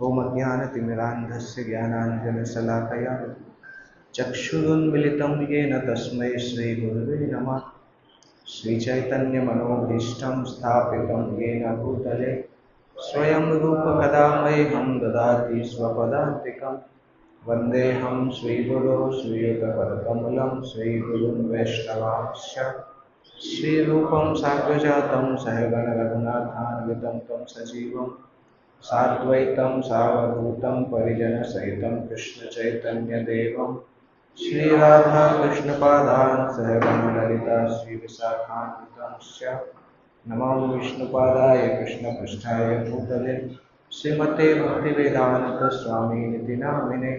ओमज्ञानतिमिरान्धस्य ज्ञानाञ्जनशलाकया चक्षुरुन्मिलितं येन तस्मै श्रीगुरुवे नमः। श्रीचैतन्यमनोभीष्टं स्थापितं येन भूतले स्वयं रूपकदा मह्यं ददाति स्वपदान्तिकं। वन्देऽहं श्रीगुरो श्रीयुतपदकमलं श्रीगुरुन् वैष्णवांश्च श्रीरूपं साग्रजातं सहगण रघुनाथान्वितं तं सजीवं साद्वैतं सावधूतं परिजनसहितं कृष्णचैतन्यदेवं श्रीराधाकृष्णपादान् सहगण ललिता श्रीविशाखान्वितांश्च नमो विष्णुपादाय कृष्णपृष्ठाय भूतले श्रीमते भक्तिवेदान्तस्वामिनिति नामिने।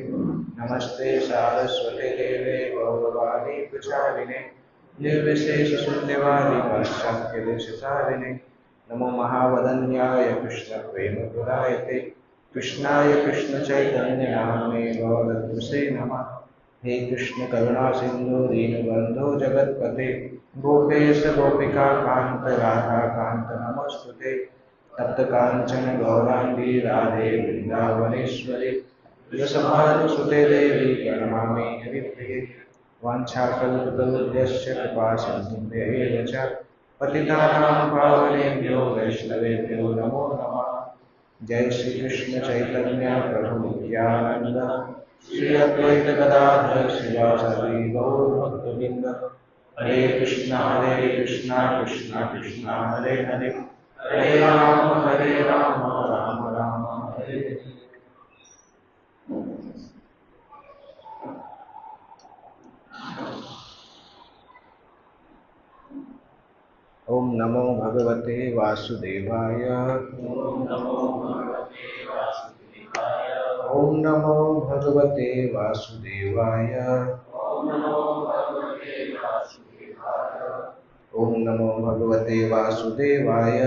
नमस्ते सारस्वते देवे गौरवाणी प्रचारिणे निर्विशेषशून्यवादी पाश्चात्यदेशतारिणे। नमो महावदन्याय कृष्णप्रेमपुरायते कृष्णाय कृष्णचैतन्यनाम्ने गौरद्वसे नमः। हे कृष्ण करुणा सिंधु दीनबंधो जगत्पते गोपेश गोपिका कांत राधा कांत नमस्तुते। तप्त कांचन गौरांगी राधे वृंदावनेश्वरी वृषभानुसुते देवी प्रणमामि हरिप्रिये। वाञ्छाकल्पतरुभ्यश्च कृपासिन्धुभ्येव च पतितानां पावनेभ्यो वैष्णवेभ्यो नमो नमः। जय श्री कृष्ण चैतन्य प्रभु नित्यानंद श्री अद्वैत गदाधर श्रीवासादि गौरभक्तवृंद। हरे कृष्णा कृष्णा कृष्णा हरे हरे हरे राम राम राम हरे हरे। ओम नमो भगवते वासुदेवाय। ओम नमो भगवते वासुदेवाय। ओम नमो भगवते वासुदेवाय।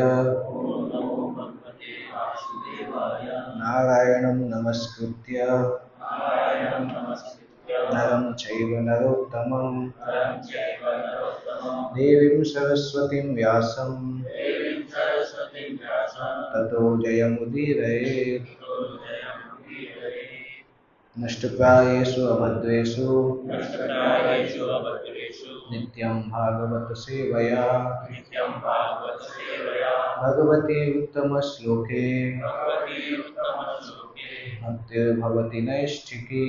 नारायणं नमस्कृत्य नरं चैव नरोत्तमं देवीं सरस्वतीं व्यासं ततो जयमुदीरयेत्। नष्टप्रायेषु अभद्रेषु नित्यं भागवत सेवया भगवती उत्तमश्लोके भक्तिर्भवति नैष्ठिकी।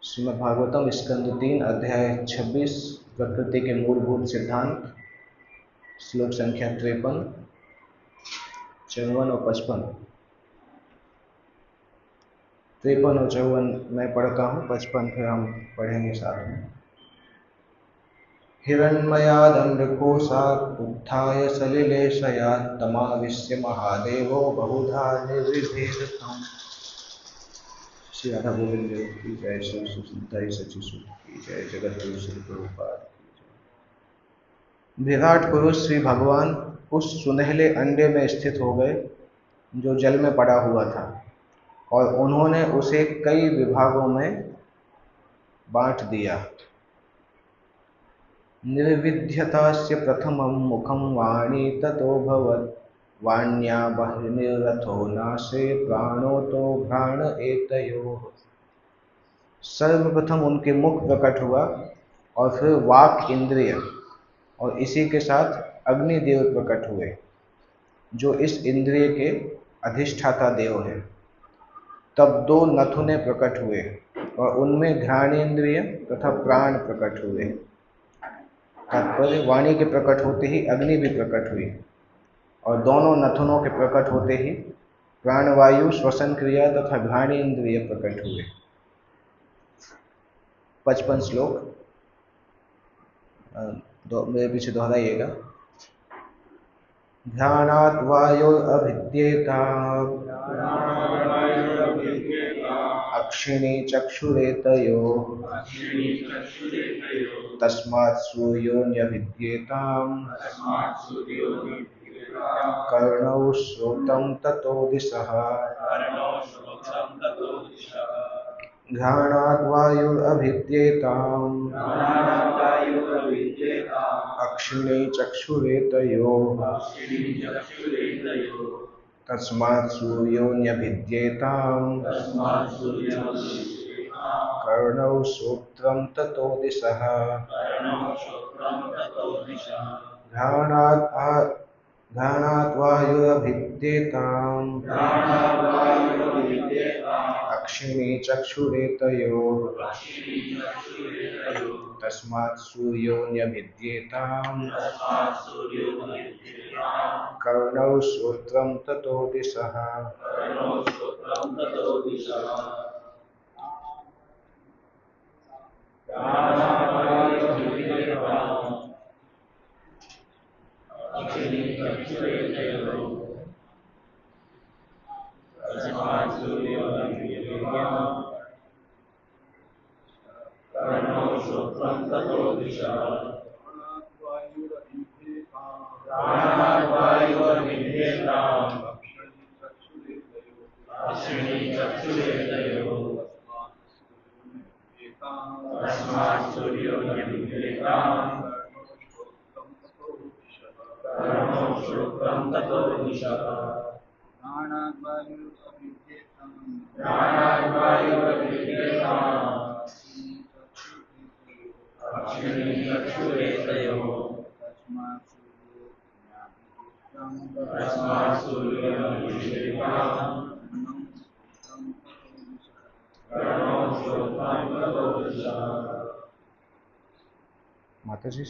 श्रीमद् भागवतम स्कंद 3 अध्याय 26 प्रकृति के मूलभूत सिद्धांत श्लोक संख्या 53, 54 और 55। 53 और 54 मैं पढ़ता हूँ, 55 फिर हम पढ़ेंगे साथ में। हिरण्मयादण्डकोशात् उत्थाय सलिले शयात् तमाविश्य महादेवो बहुधा निर्विभेदतम्। श्री राधा गोविंद देव की जय, श्री सुसिद्धाई सची सूत की जय, जगत गुरु श्री प्रभुपाद की जय। विराट पुरुष श्री भगवान उस सुनहले अंडे में स्थित हो गए जो जल में पड़ा हुआ था, और उन्होंने उसे कई विभागों में बांट दिया। निर्विध्यतास्य प्रथमं मुखं वाणी ततोऽभवत् वाण्या बहिर्निरथो नाशे प्राणो तो घ्राण एतयोः। सर्वप्रथम उनके मुख प्रकट हुआ और फिर वाक इंद्रिय, और इसी के साथ अग्निदेव प्रकट हुए जो इस इंद्रिय के अधिष्ठाता देव है। तब 2 नथुने प्रकट हुए और उनमें घ्राणेन्द्रिय तथा प्राण प्रकट हुए। तात्पर्य, वाणी के प्रकट होते ही अग्नि भी प्रकट हुई, और दोनों नथुनों के प्रकट होते ही प्राणवायु, श्वसन क्रिया तथा घ्राणेन्द्रिय प्रकट हुए। 55 श्लोक मेरे पीछे दोहराइएगा। ध्यानात् वायोरभिद्येता अक्षिणी चक्षुरेतयोः तस्मात् सूर्योऽन्यभिद्येताम् कर्णौ श्रोत्रं ततो दिशः। घ्राणात् वायुरभिद्येताम् अक्षिणी चक्षुरेतयोः तस्मात् सूर्योऽन्यभिद्येताम् कर्णौ श्रोत्रं ततो दिशः। घ्राणात् वायुरभिद्येताम् अक्षिणी चक्षुरेतयोः तस्मात् सूर्योऽन्यभिद्येताम् कर्णौ श्रोत्रं ततो दिशः। माता जी,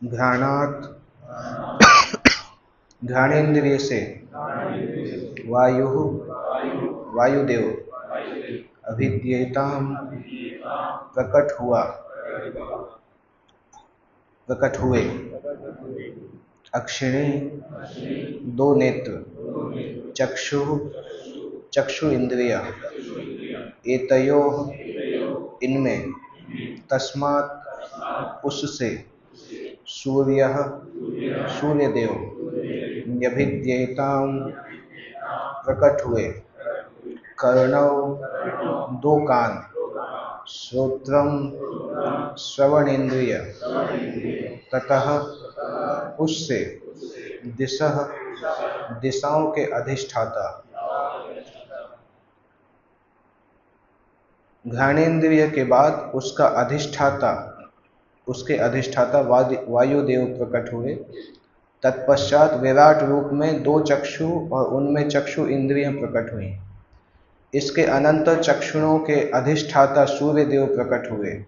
घ्राणात् घ्राणेन्द्रिय से वायुदेव अभिद्येताम प्रकट हुए अक्षिणी दो नेत्र चक्षु इंद्रिय एतयोः इनमें तस्मात् उससे सूर्यदेव अभिद्येताम प्रकट हुए कर्णौ दो कान श्रोत्रम श्रवण इंद्रिय ततः उससे दिशाओं के अधिष्ठाता घ्राणेन्द्रिय के बाद उसके अधिष्ठाता वायुदेव प्रकट हुए। तत्पश्चात विराट रूप में दो चक्षु और उनमें चक्षु इंद्रियां प्रकट हुई। इसके अनंतर चक्षुओं के अधिष्ठाता सूर्यदेव प्रकट हुए।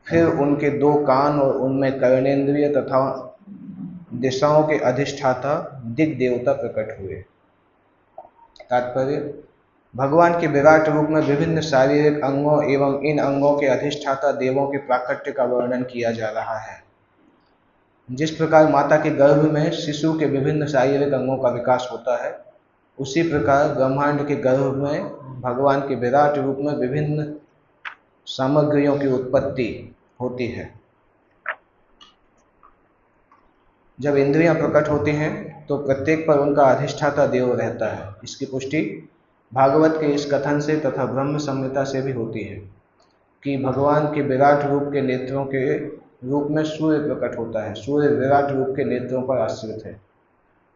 फिर उनके दो कान और उनमें कर्णेन्द्रिय तथा दिशाओं के अधिष्ठाता दिग् देवता प्रकट हुए। तात्पर्य, भगवान के विराट रूप में विभिन्न शारीरिक अंगों एवं इन अंगों के अधिष्ठाता देवों के प्राकट्य का वर्णन किया जा रहा है। जिस प्रकार माता के गर्भ में शिशु के विभिन्न शारीरिक अंगों का विकास होता है, उसी प्रकार ब्रह्मांड के गर्भ में भगवान के विराट रूप में विभिन्न सामग्रियों की उत्पत्ति होती है। जब इंद्रियां प्रकट होती हैं तो प्रत्येक पर उनका अधिष्ठाता देव रहता है। इसकी पुष्टि भागवत के इस कथन से तथा ब्रह्म संहिता से भी होती है कि भगवान के विराट रूप के नेत्रों के रूप में सूर्य प्रकट होता है। सूर्य विराट रूप के नेत्रों पर आश्रित है।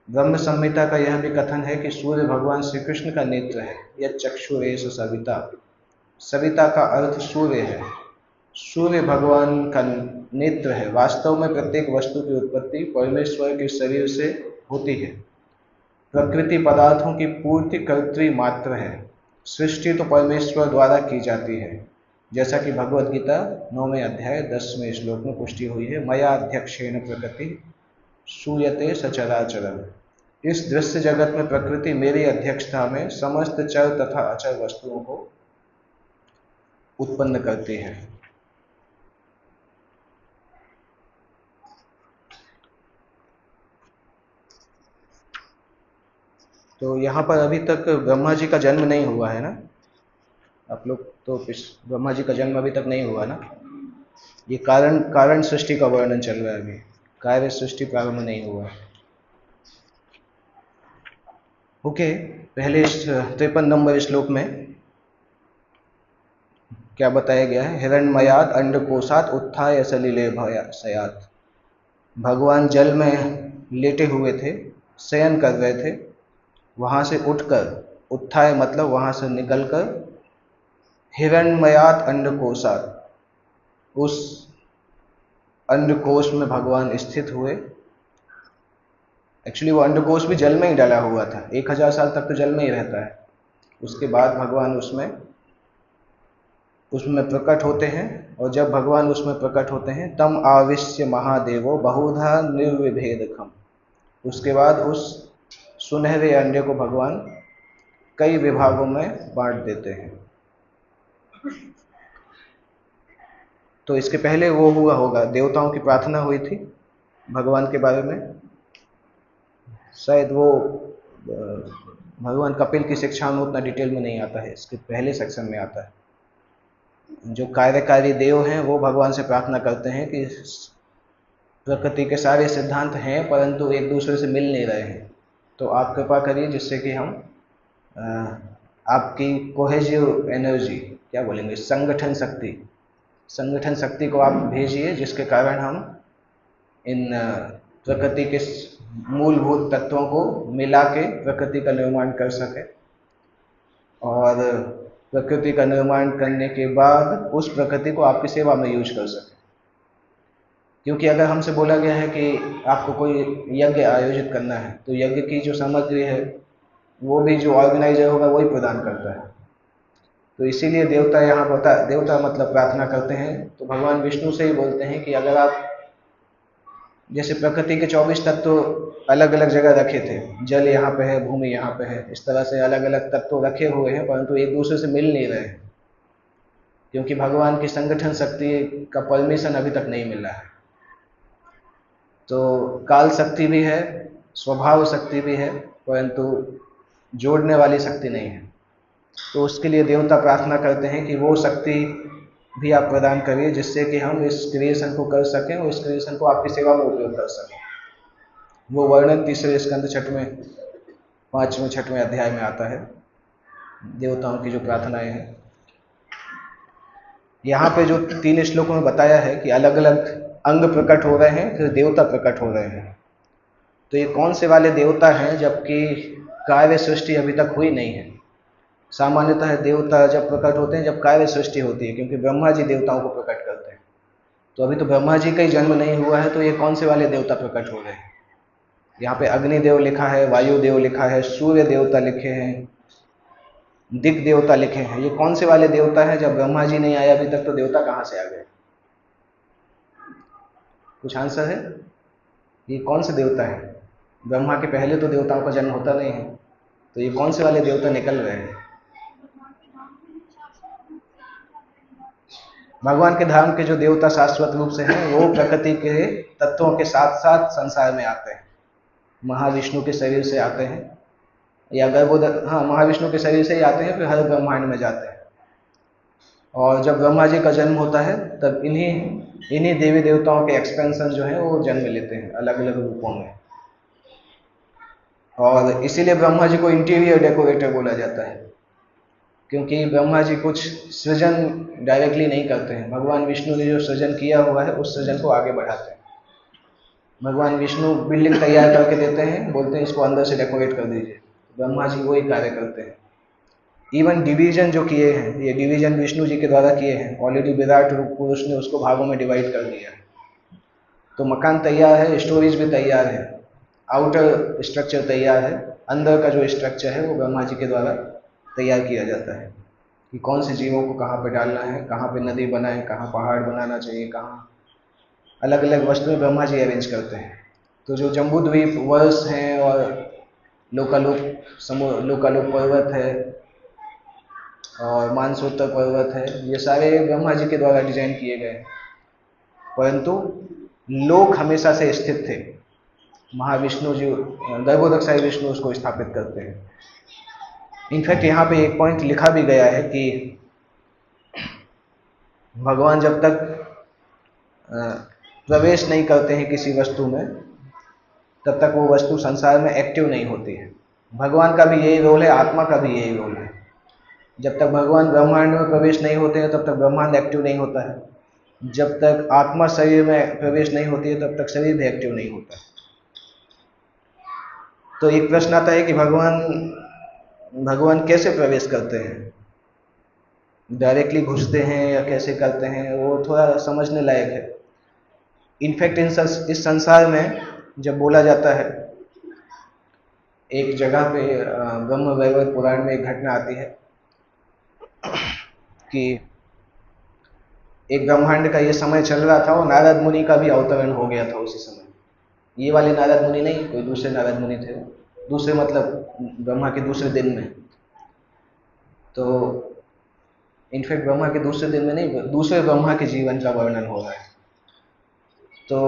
ब्रह्म संहिता का यह भी कथन है कि सूर्य भगवान श्री कृष्ण का नेत्र है। यह चक्षुरेश सविता, सविता का अर्थ सूर्य है। सूर्य भगवान का नेत्र है। वास्तव में प्रत्येक वस्तु की उत्पत्ति परमेश्वर के शरीर से होती है। प्रकृति पदार्थों की पूर्ति कर्तृ मात्र है। सृष्टि तो परमेश्वर द्वारा की जाती है, जैसा कि भगवद गीता 9वें अध्याय 10वें श्लोक में पुष्टि हुई है। मया अध्यक्षेण प्रकृति सूयते सचराचरम्। इस दृश्य जगत में प्रकृति मेरी अध्यक्षता में समस्त चर तथा अचर वस्तुओं को उत्पन्न करती है। तो यहाँ पर अभी तक ब्रह्मा जी का जन्म नहीं हुआ है ना? आप लोग तो ब्रह्मा जी का जन्म अभी तक नहीं हुआ ना? ये कारण सृष्टि का वर्णन चल रहा है। अभी कार्य सृष्टि प्रारंभ नहीं हुआ। ओके, पहले 53 नंबर श्लोक में क्या बताया गया है? हिरण्मयाद अंडकोशात उत्थाय सलिले शयात। भगवान जल में लेटे हुए थे, शयन कर रहे थे। वहां से उठकर, उत्थाय मतलब वहां से निकलकर, हिरण्मयात अंडकोशात, उस अंडकोश में भगवान स्थित हुए। एक्चुअली वो अंडकोश भी जल में ही डाला हुआ था। 1000 साल तक तो जल में ही रहता है। उसके बाद भगवान उसमें प्रकट होते हैं। और जब भगवान उसमें प्रकट होते हैं, तम आविश्य महादेवो बहुधा निर्विभेदकम। उसके बाद उस सुनहरे अंडे को भगवान कई विभागों में बांट देते हैं। तो इसके पहले वो हुआ होगा, देवताओं की प्रार्थना हुई थी भगवान के बारे में। शायद वो भगवान कपिल की शिक्षा में उतना डिटेल में नहीं आता है, इसके पहले सेक्शन में आता है। जो कार्यकारी देव हैं वो भगवान से प्रार्थना करते हैं कि प्रकृति के सारे सिद्धांत हैं परंतु एक दूसरे से मिल नहीं रहे हैं, तो आप कृपा करिए जिससे कि हम आपकी कोहेसिव एनर्जी, क्या बोलेंगे, संगठन शक्ति को आप भेजिए, जिसके कारण हम इन प्रकृति के मूलभूत तत्वों को मिला के प्रकृति का निर्माण कर सके। और प्रकृति का निर्माण करने के बाद उस प्रकृति को आपकी सेवा में यूज कर सके। क्योंकि अगर हमसे बोला गया है कि आपको कोई यज्ञ आयोजित करना है तो यज्ञ की जो सामग्री है वो भी जो ऑर्गेनाइजर होगा वही प्रदान करता है। तो इसीलिए देवता यहाँ देवता मतलब प्रार्थना करते हैं तो भगवान विष्णु से ही बोलते हैं कि अगर आप, जैसे प्रकृति के 24 तत्व तो अलग अलग जगह रखे थे, जल यहाँ पे है, भूमि यहाँ पे है, इस तरह से अलग अलग तत्व तो रखे हुए हैं, परंतु एक दूसरे से मिल नहीं रहे हैं क्योंकि भगवान की संगठन शक्ति का परमिशन अभी तक नहीं मिला है। तो काल शक्ति भी है, स्वभाव शक्ति भी है, परंतु जोड़ने वाली शक्ति नहीं है। तो उसके लिए देवता प्रार्थना करते हैं कि वो शक्ति भी आप प्रदान करिए जिससे कि हम इस क्रिएशन को कर सकें और इस क्रिएशन को आपकी सेवा में उपयोग कर सकें। वो वर्णन तीसरे स्कंद 5वें अध्याय में आता है, देवताओं की जो प्रार्थनाएं हैं। यहाँ पे जो 3 श्लोकों में बताया है कि अलग अलग अंग प्रकट हो रहे हैं, फिर देवता प्रकट हो रहे हैं। तो ये कौन से वाले देवता हैं जबकि कार्य सृष्टि अभी तक हुई नहीं है। सामान्यतः देवता जब प्रकट होते हैं जब कार्य सृष्टि होती है, क्योंकि ब्रह्मा जी देवताओं को प्रकट करते हैं। तो अभी तो ब्रह्मा जी का ही जन्म नहीं हुआ है, तो ये कौन से वाले देवता प्रकट हो रहे हैं। यहाँ पे अग्निदेव लिखा है, वायुदेव लिखा है, सूर्य देवता लिखे हैं, दिक देवता लिखे हैं। ये कौन से वाले देवता हैं। जब ब्रह्मा जी नहीं आए अभी तक तो देवता कहाँ से आ गए। कुछ आंसर है। ये कौन से देवता है। ब्रह्मा के पहले तो देवताओं का जन्म होता नहीं है, तो ये कौन से वाले देवता निकल रहे हैं। भगवान के धाम के जो देवता शाश्वत रूप से हैं वो प्रकृति के तत्वों के साथ साथ संसार में आते हैं। महाविष्णु के शरीर से आते हैं, या महाविष्णु के शरीर से ही आते हैं, फिर हर ब्रह्मांड में जाते हैं। और जब ब्रह्मा जी का जन्म होता है तब इन्हीं देवी देवताओं के एक्सपेंशन जो है वो जन्म लेते हैं अलग अलग रूपों में। और इसीलिए ब्रह्मा जी को इंटीरियर डेकोरेटर बोला जाता है, क्योंकि ब्रह्मा जी कुछ सृजन डायरेक्टली नहीं करते हैं। भगवान विष्णु ने जो सृजन किया हुआ है उस सृजन को आगे बढ़ाते हैं। भगवान विष्णु बिल्डिंग तैयार करके देते हैं, बोलते हैं इसको अंदर से डेकोरेट कर दीजिए। ब्रह्मा जी वही कार्य करते हैं। इवन डिवीजन जो किए हैं, ये डिवीजन विष्णु जी के द्वारा किए हैं। ऑलरेडी विराट रूप पुरुष ने उसको भागों में डिवाइड कर दिया है। तो मकान तैयार है, स्टोरेज भी तैयार है, आउटर स्ट्रक्चर तैयार है, अंदर का जो स्ट्रक्चर है वो ब्रह्मा जी के द्वारा तैयार किया जाता है कि कौन से जीवों को कहाँ पे डालना है, कहाँ पे नदी बनाए, कहाँ पहाड़ बनाना चाहिए, कहाँ अलग अलग वस्तुएं ब्रह्मा जी अरेंज करते हैं। तो जो जम्बूद्वीप वर्ष हैं और लोकालोक पर्वत है और मानसोत्तर पर्वत है, ये सारे ब्रह्मा जी के द्वारा डिजाइन किए गए। परंतु लोक हमेशा से स्थित थे। महाविष्णु जी, गर्भोदकशाही विष्णु उसको स्थापित करते हैं। इनफैक्ट यहाँ पे एक पॉइंट लिखा भी गया है कि भगवान जब तक प्रवेश नहीं करते हैं किसी वस्तु में तब तक वो वस्तु संसार में एक्टिव नहीं होती है। भगवान का भी यही रोल है, आत्मा का भी यही रोल है। जब तक भगवान ब्रह्मांड में प्रवेश नहीं होते हैं तब तक ब्रह्मांड एक्टिव नहीं होता है। जब तक आत्मा शरीर में प्रवेश नहीं होती है तब तक शरीर भी एक्टिव नहीं होता। तो एक प्रश्न आता है कि भगवान कैसे प्रवेश करते हैं, डायरेक्टली घुसते हैं या कैसे करते हैं, वो थोड़ा समझने लायक है। इनफैक्ट इस संसार में जब बोला जाता है, एक जगह पे ब्रह्म वैवर्त पुराण में एक घटना आती है कि एक ब्रह्मांड का ये समय चल रहा था और नारद मुनि का भी अवतरण हो गया था उसी समय। ये वाले नारद मुनि नहीं, कोई दूसरे नारद मुनि थे, दूसरे मतलब ब्रह्मा के दूसरे दिन में। तो इनफैक्ट ब्रह्मा के दूसरे दिन में नहीं, दूसरे ब्रह्मा के जीवन का वर्णन हो रहा है। तो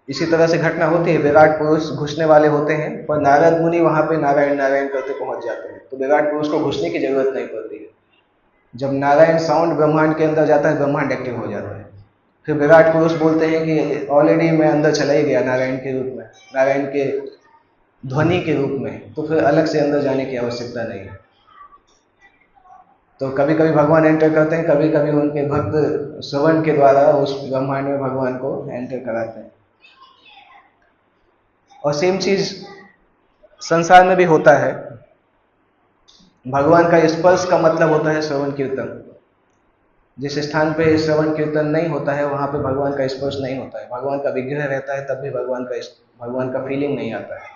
इसी तरह से घटना होती है, विराट पुरुष घुसने वाले होते हैं पर नारद मुनि वहां पे नारायण नारायण करते पहुंच जाते हैं, तो विराट पुरुष को घुसने की जरूरत नहीं पड़ती है। जब नारायण साउंड ब्रह्मांड के अंदर जाता है ब्रह्मांड एक्टिव हो जाता है। फिर विराट पुरुष बोलते हैं कि ऑलरेडी मैं अंदर चला ही गया नारायण के रूप में, नारायण के ध्वनि के रूप में, तो फिर अलग से अंदर जाने की आवश्यकता नहीं है। तो कभी कभी भगवान एंटर करते हैं, कभी कभी उनके भक्त श्रवण के द्वारा उस ब्रह्मांड में भगवान को एंटर कराते हैं। और सेम चीज संसार में भी होता है। भगवान का स्पर्श का मतलब होता है श्रवण कीर्तन। जिस स्थान पे श्रवण कीर्तन नहीं होता है वहाँ पे भगवान का स्पर्श नहीं होता है, भगवान का विग्रह रहता है तब भी भगवान का फीलिंग नहीं आता है।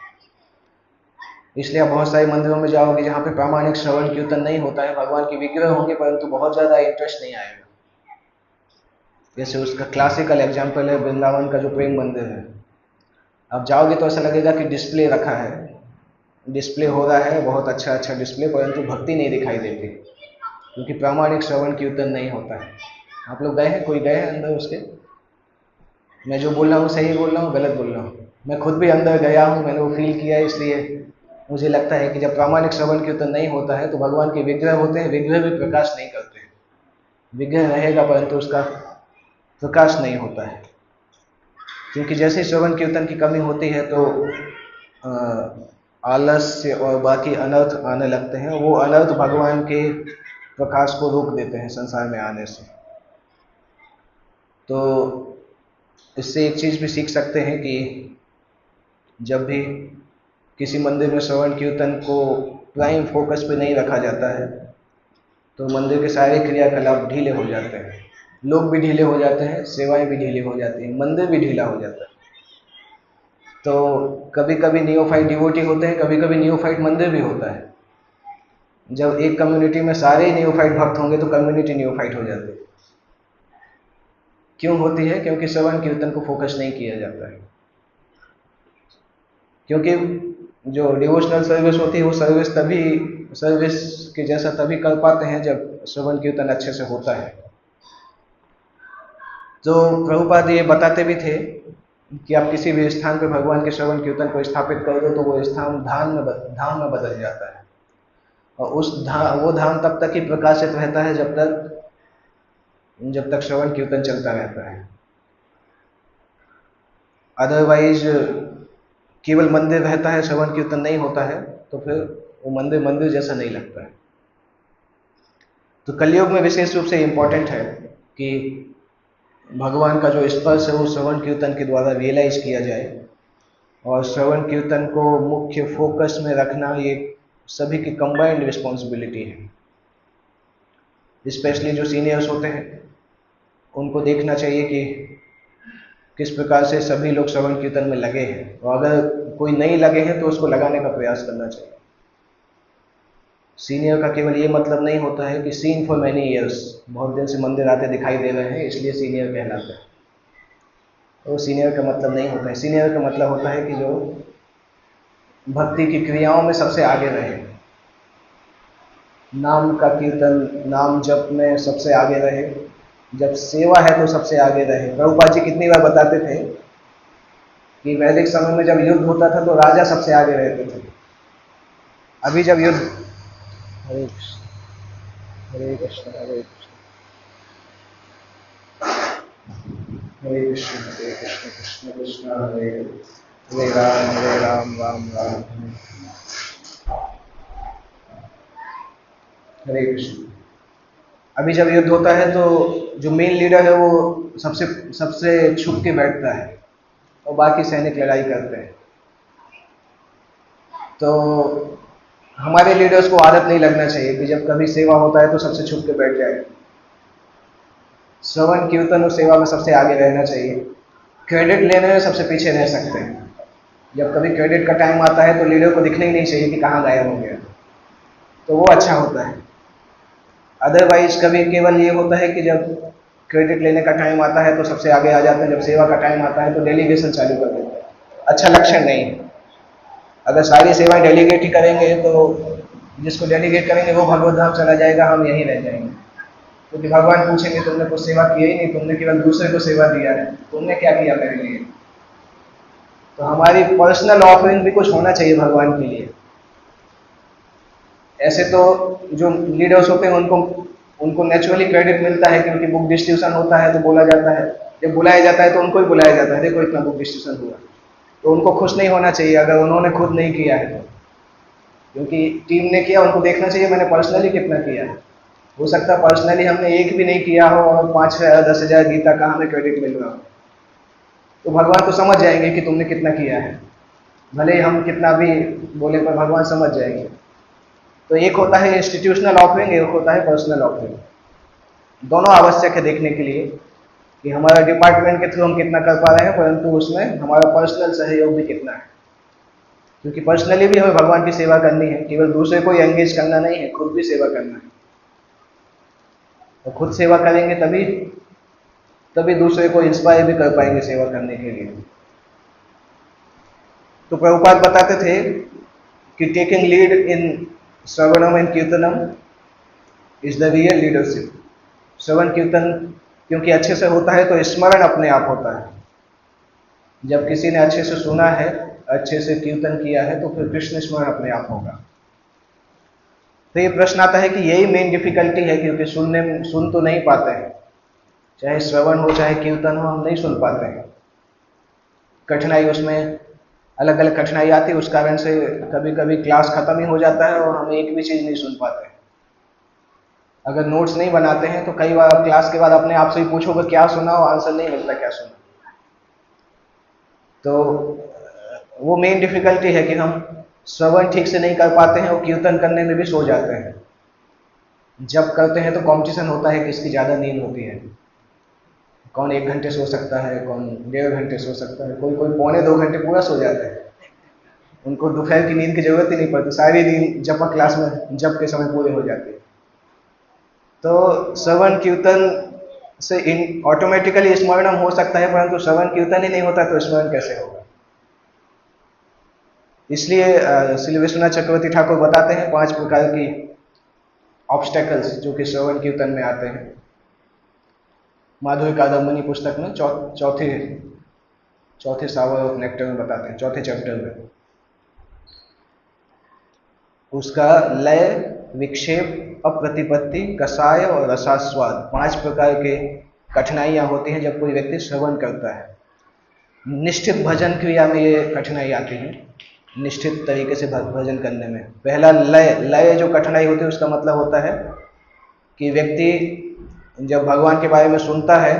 इसलिए आप बहुत सारे मंदिरों में जाओगे जहाँ पे प्रामाणिक श्रवण कीर्तन नहीं होता है, भगवान के विग्रह होंगे परंतु बहुत ज़्यादा इंटरेस्ट नहीं आएगा। जैसे उसका क्लासिकल एग्जाम्पल है वृंदावन का जो प्रेम मंदिर है। आप जाओगे तो ऐसा लगेगा कि डिस्प्ले रखा है, डिस्प्ले हो रहा है, बहुत अच्छा अच्छा डिस्प्ले, परंतु भक्ति नहीं दिखाई देती क्योंकि प्रामाणिक श्रवण कीर्तन नहीं होता है। आप लोग गए हैं, कोई गए हैं अंदर उसके? मैं जो बोल रहा हूँ सही बोल रहा हूँ, गलत बोल रहा हूँ? मैं खुद भी अंदर गया हूँ, मैंने वो फील किया है, इसलिए मुझे लगता है कि जब प्रामाणिक श्रवण कीर्तन नहीं होता है तो भगवान के विग्रह होते हैं, विग्रह भी प्रकाश नहीं करते। विग्रह रहेगा परंतु उसका प्रकाश नहीं होता है, क्योंकि जैसे श्रवण कीर्तन की कमी होती है तो आलस्य और बाकी अनर्थ आने लगते हैं। वो अनर्थ भगवान के प्रकाश को रोक देते हैं संसार में आने से। तो इससे एक चीज़ भी सीख सकते हैं कि जब भी किसी मंदिर में श्रवण कीर्तन को प्राइम फोकस पे नहीं रखा जाता है तो मंदिर के सारे क्रियाकलाप ढीले हो जाते हैं, लोग भी ढीले हो जाते हैं, सेवाएं भी ढीली हो जाती हैं, मंदिर भी ढीला हो जाता है। तो कभी कभी नियोफाइट डिवोटी होते हैं, कभी कभी नियोफाइट मंदिर भी होता है। जब एक कम्युनिटी में सारे नियोफाइट भक्त होंगे तो कम्युनिटी नियोफाइट हो जाती है। क्यों होती है? क्योंकि श्रवण कीर्तन को फोकस नहीं किया जाता है। क्योंकि जो डिवोशनल सर्विस होती है वो सर्विस के जैसा तभी कर पाते हैं जब श्रवण कीर्तन अच्छे से होता है। तो प्रभुपाद ये बताते भी थे कि आप किसी भी स्थान पर भगवान के श्रवण कीर्तन को स्थापित कर दो तो वो स्थान धाम में बदल जाता है, और वो धाम तब तक ही प्रकाशित रहता है जब तक श्रवण कीर्तन चलता रहता है। अदरवाइज केवल मंदिर रहता है, श्रवण कीर्तन नहीं होता है तो फिर वो मंदिर जैसा नहीं लगता है। तो कलयुग में विशेष रूप से इम्पोर्टेंट है कि भगवान का जो स्पर्श है वो श्रवण कीर्तन के द्वारा रियलाइज किया जाए, और श्रवण कीर्तन को मुख्य फोकस में रखना ये सभी की कंबाइंड रिस्पॉन्सिबिलिटी है। स्पेशली जो सीनियर्स होते हैं उनको देखना चाहिए कि किस प्रकार से सभी लोग श्रवण कीर्तन में लगे हैं, और अगर कोई नहीं लगे हैं तो उसको लगाने का प्रयास करना चाहिए। सीनियर का केवल ये मतलब नहीं होता है कि सीन फॉर मैनी ईयर्स, बहुत दिन से मंदिर आते दिखाई दे रहे हैं इसलिए सीनियर कहलाते हैं, तो सीनियर का मतलब नहीं होता है। सीनियर का मतलब होता है कि जो भक्ति की क्रियाओं में सबसे आगे रहे, नाम का कीर्तन, नाम जप में सबसे आगे रहे, जब सेवा है तो सबसे आगे रहे। प्रभुपाद जी कितनी बार बताते थे कि वैदिक समय में जब युद्ध होता था तो राजा सबसे आगे रहते थे। अभी जब युद्ध हरे कृष्ण हरे कृष्ण हरे कृष्ण हरे कृष्ण हरे कृष्ण कृष्ण कृष्ण हरे हरे राम राम राम हरे कृष्ण। अभी जब युद्ध होता है तो जो मेन लीडर है वो सबसे छुप के बैठता है और बाकी सैनिक लड़ाई करते हैं। तो हमारे लीडर्स को आदत नहीं लगना चाहिए कि जब कभी सेवा होता है तो सबसे छुप के बैठ जाए। श्रवण कीर्तन और सेवा में सबसे आगे रहना चाहिए। क्रेडिट लेने में सबसे पीछे रह सकते हैं। जब कभी क्रेडिट का टाइम आता है तो लीडर को दिखना ही नहीं चाहिए कि कहाँ गायब हो गया, तो वो अच्छा होता है। अदरवाइज कभी केवल ये होता है कि जब क्रेडिट लेने का टाइम आता है तो सबसे आगे आ जाते हैं, जब सेवा का टाइम आता है तो डेलीगेशन चालू कर देते हैं। अच्छा लक्षण नहीं है। अगर सारी सेवाएं डेलीगेट ही करेंगे तो जिसको डेलीगेट करेंगे वो भगवत धाम चला जाएगा, हम यहीं रह जाएंगे। क्योंकि भगवान पूछेंगे तुमने कुछ सेवा की ही नहीं, तुमने केवल दूसरे को सेवा दिया है, तुमने क्या किया मेरे लिए। तो हमारी पर्सनल ऑफरिंग भी कुछ होना चाहिए भगवान के लिए। ऐसे तो जो लीडर्स होते हैं उनको नेचुरली क्रेडिट मिलता है क्योंकि बुक डिस्ट्रीब्यूशन होता है तो बोला जाता है, जब बुलाया जाता है तो उनको ही बुलाया जाता है, देखो इतना बुक डिस्ट्रीब्यूशन हुआ। तो उनको खुश नहीं होना चाहिए अगर उन्होंने खुद नहीं किया है तो, क्योंकि टीम ने किया, उनको देखना चाहिए मैंने पर्सनली कितना किया है। हो सकता है पर्सनली हमने एक भी नहीं किया हो और 5,000 10,000 गीता का हमें क्रेडिट मिल रहा हो, तो भगवान तो समझ जाएंगे कि तुमने कितना किया है। भले ही हम कितना भी बोले पर भगवान समझ जाएंगे। तो एक होता है इंस्टीट्यूशनल ऑफरिंग, एक होता है पर्सनल ऑफरिंग। दोनों आवश्यक है देखने के लिए कि हमारा डिपार्टमेंट के थ्रू हम कितना कर पा रहे हैं, परंतु उसमें हमारा पर्सनल सहयोग भी कितना है। क्योंकि पर्सनली भी हमें भगवान की सेवा करनी है, केवल दूसरे को एंगेज करना नहीं है, खुद भी सेवा करना है। और खुद सेवा करेंगे तभी तभी दूसरे को इंस्पायर भी कर पाएंगे सेवा करने के लिए। तो प्रभुपाद बताते थे कि taking lead in shravanam and kirtanam is the real leadership. श्रवण कीर्तन क्योंकि अच्छे से होता है तो स्मरण अपने आप होता है। जब किसी ने अच्छे से सुना है, अच्छे से कीर्तन किया है, तो फिर कृष्ण स्मरण अपने आप होगा। तो ये प्रश्न आता है कि यही मेन डिफिकल्टी है, क्योंकि सुन तो नहीं पाते हैं, चाहे श्रवण हो चाहे कीर्तन हो, हम नहीं सुन पाते हैं। कठिनाई उसमें अलग अलग कठिनाई आती है, उस कारण से कभी कभी क्लास खत्म ही हो जाता है और हम एक भी चीज नहीं सुन पाते। अगर नोट्स नहीं बनाते हैं तो कई बार क्लास के बाद अपने आप से ही पूछोगे क्या सुना, और आंसर नहीं मिलता क्या सुना। तो वो मेन डिफिकल्टी है कि हम श्रवण ठीक से नहीं कर पाते हैं और कीर्तन करने में भी सो जाते हैं। जब करते हैं तो कंपटीशन होता है कि इसकी ज़्यादा नींद होती है, कौन 1 घंटे सो सकता है, कौन 1.5 घंटे सो सकता है, कोई कोई 1.25 घंटे पूरा सो जाता है। उनको दोपहर की नींद की जरूरत ही नहीं पड़ती, सारी नींद जब क्लास में जब के समय पूरे हो जाती है। तो श्रवण कीर्तन से ऑटोमेटिकली स्मरण हो सकता है, परंतु श्रवण कीर्तन ही नहीं होता तो स्मरण कैसे होगा। इसलिए श्री विश्वनाथ चक्रवर्ती ठाकुर बताते हैं 5 प्रकार की ऑब्स्टेकल्स जो कि श्रवण कीर्तन में आते हैं। माधुर्य कादम्बनी पुस्तक में चौथे सावर ऑफ नेक्टर में बताते हैं, चौथे चैप्टर में। उसका लय, विक्षेप, अप्रतिपत्ति, कषाय और रसास्वाद, 5 प्रकार के कठिनाइयां होती हैं जब कोई व्यक्ति श्रवण करता है। निश्चित भजन क्रिया में ये कठिनाई आती है, निश्चित तरीके से भजन करने में। पहला लय जो कठिनाई होती है उसका मतलब होता है कि व्यक्ति जब भगवान के बारे में सुनता है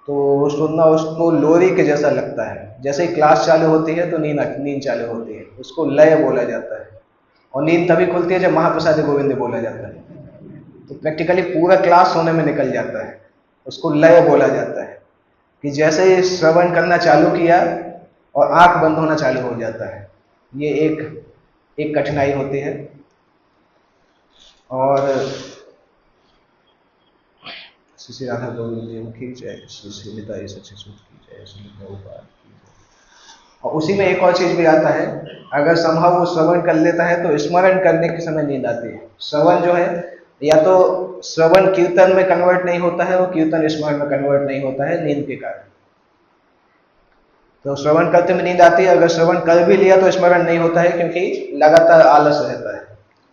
तो सुनना उसको लोरी के जैसा लगता है। जैसे ही क्लास चालू होती है तो नींद चालू होती है, उसको लय बोला जाता है। और नींद तभी खुलती है जब महाप्रसाद गोविंद बोला जाता है। तो प्रैक्टिकली पूरा क्लास सोने में निकल जाता है, उसको लय बोला जाता है। कि जैसे ही श्रवण करना चालू किया और आंख बंद होना चालू हो जाता है, ये एक कठिनाई होती है। और श्री राधा गोविंद देव की जय, श्री निताई सच्चे सूत की जय, श्री प्रभुपाद की जय। और उसी में एक और चीज भी आता है, अगर संभव वो श्रवण कर लेता है तो स्मरण करने के समय नींद आती है। श्रवण जो है या तो श्रवण कीर्तन में कन्वर्ट नहीं होता है और कीर्तन स्मरण में कन्वर्ट नहीं होता है नींद के कारण। तो श्रवण करते में नींद आती है, अगर श्रवण कर भी लिया तो स्मरण नहीं होता है क्योंकि लगातार आलस रहता है,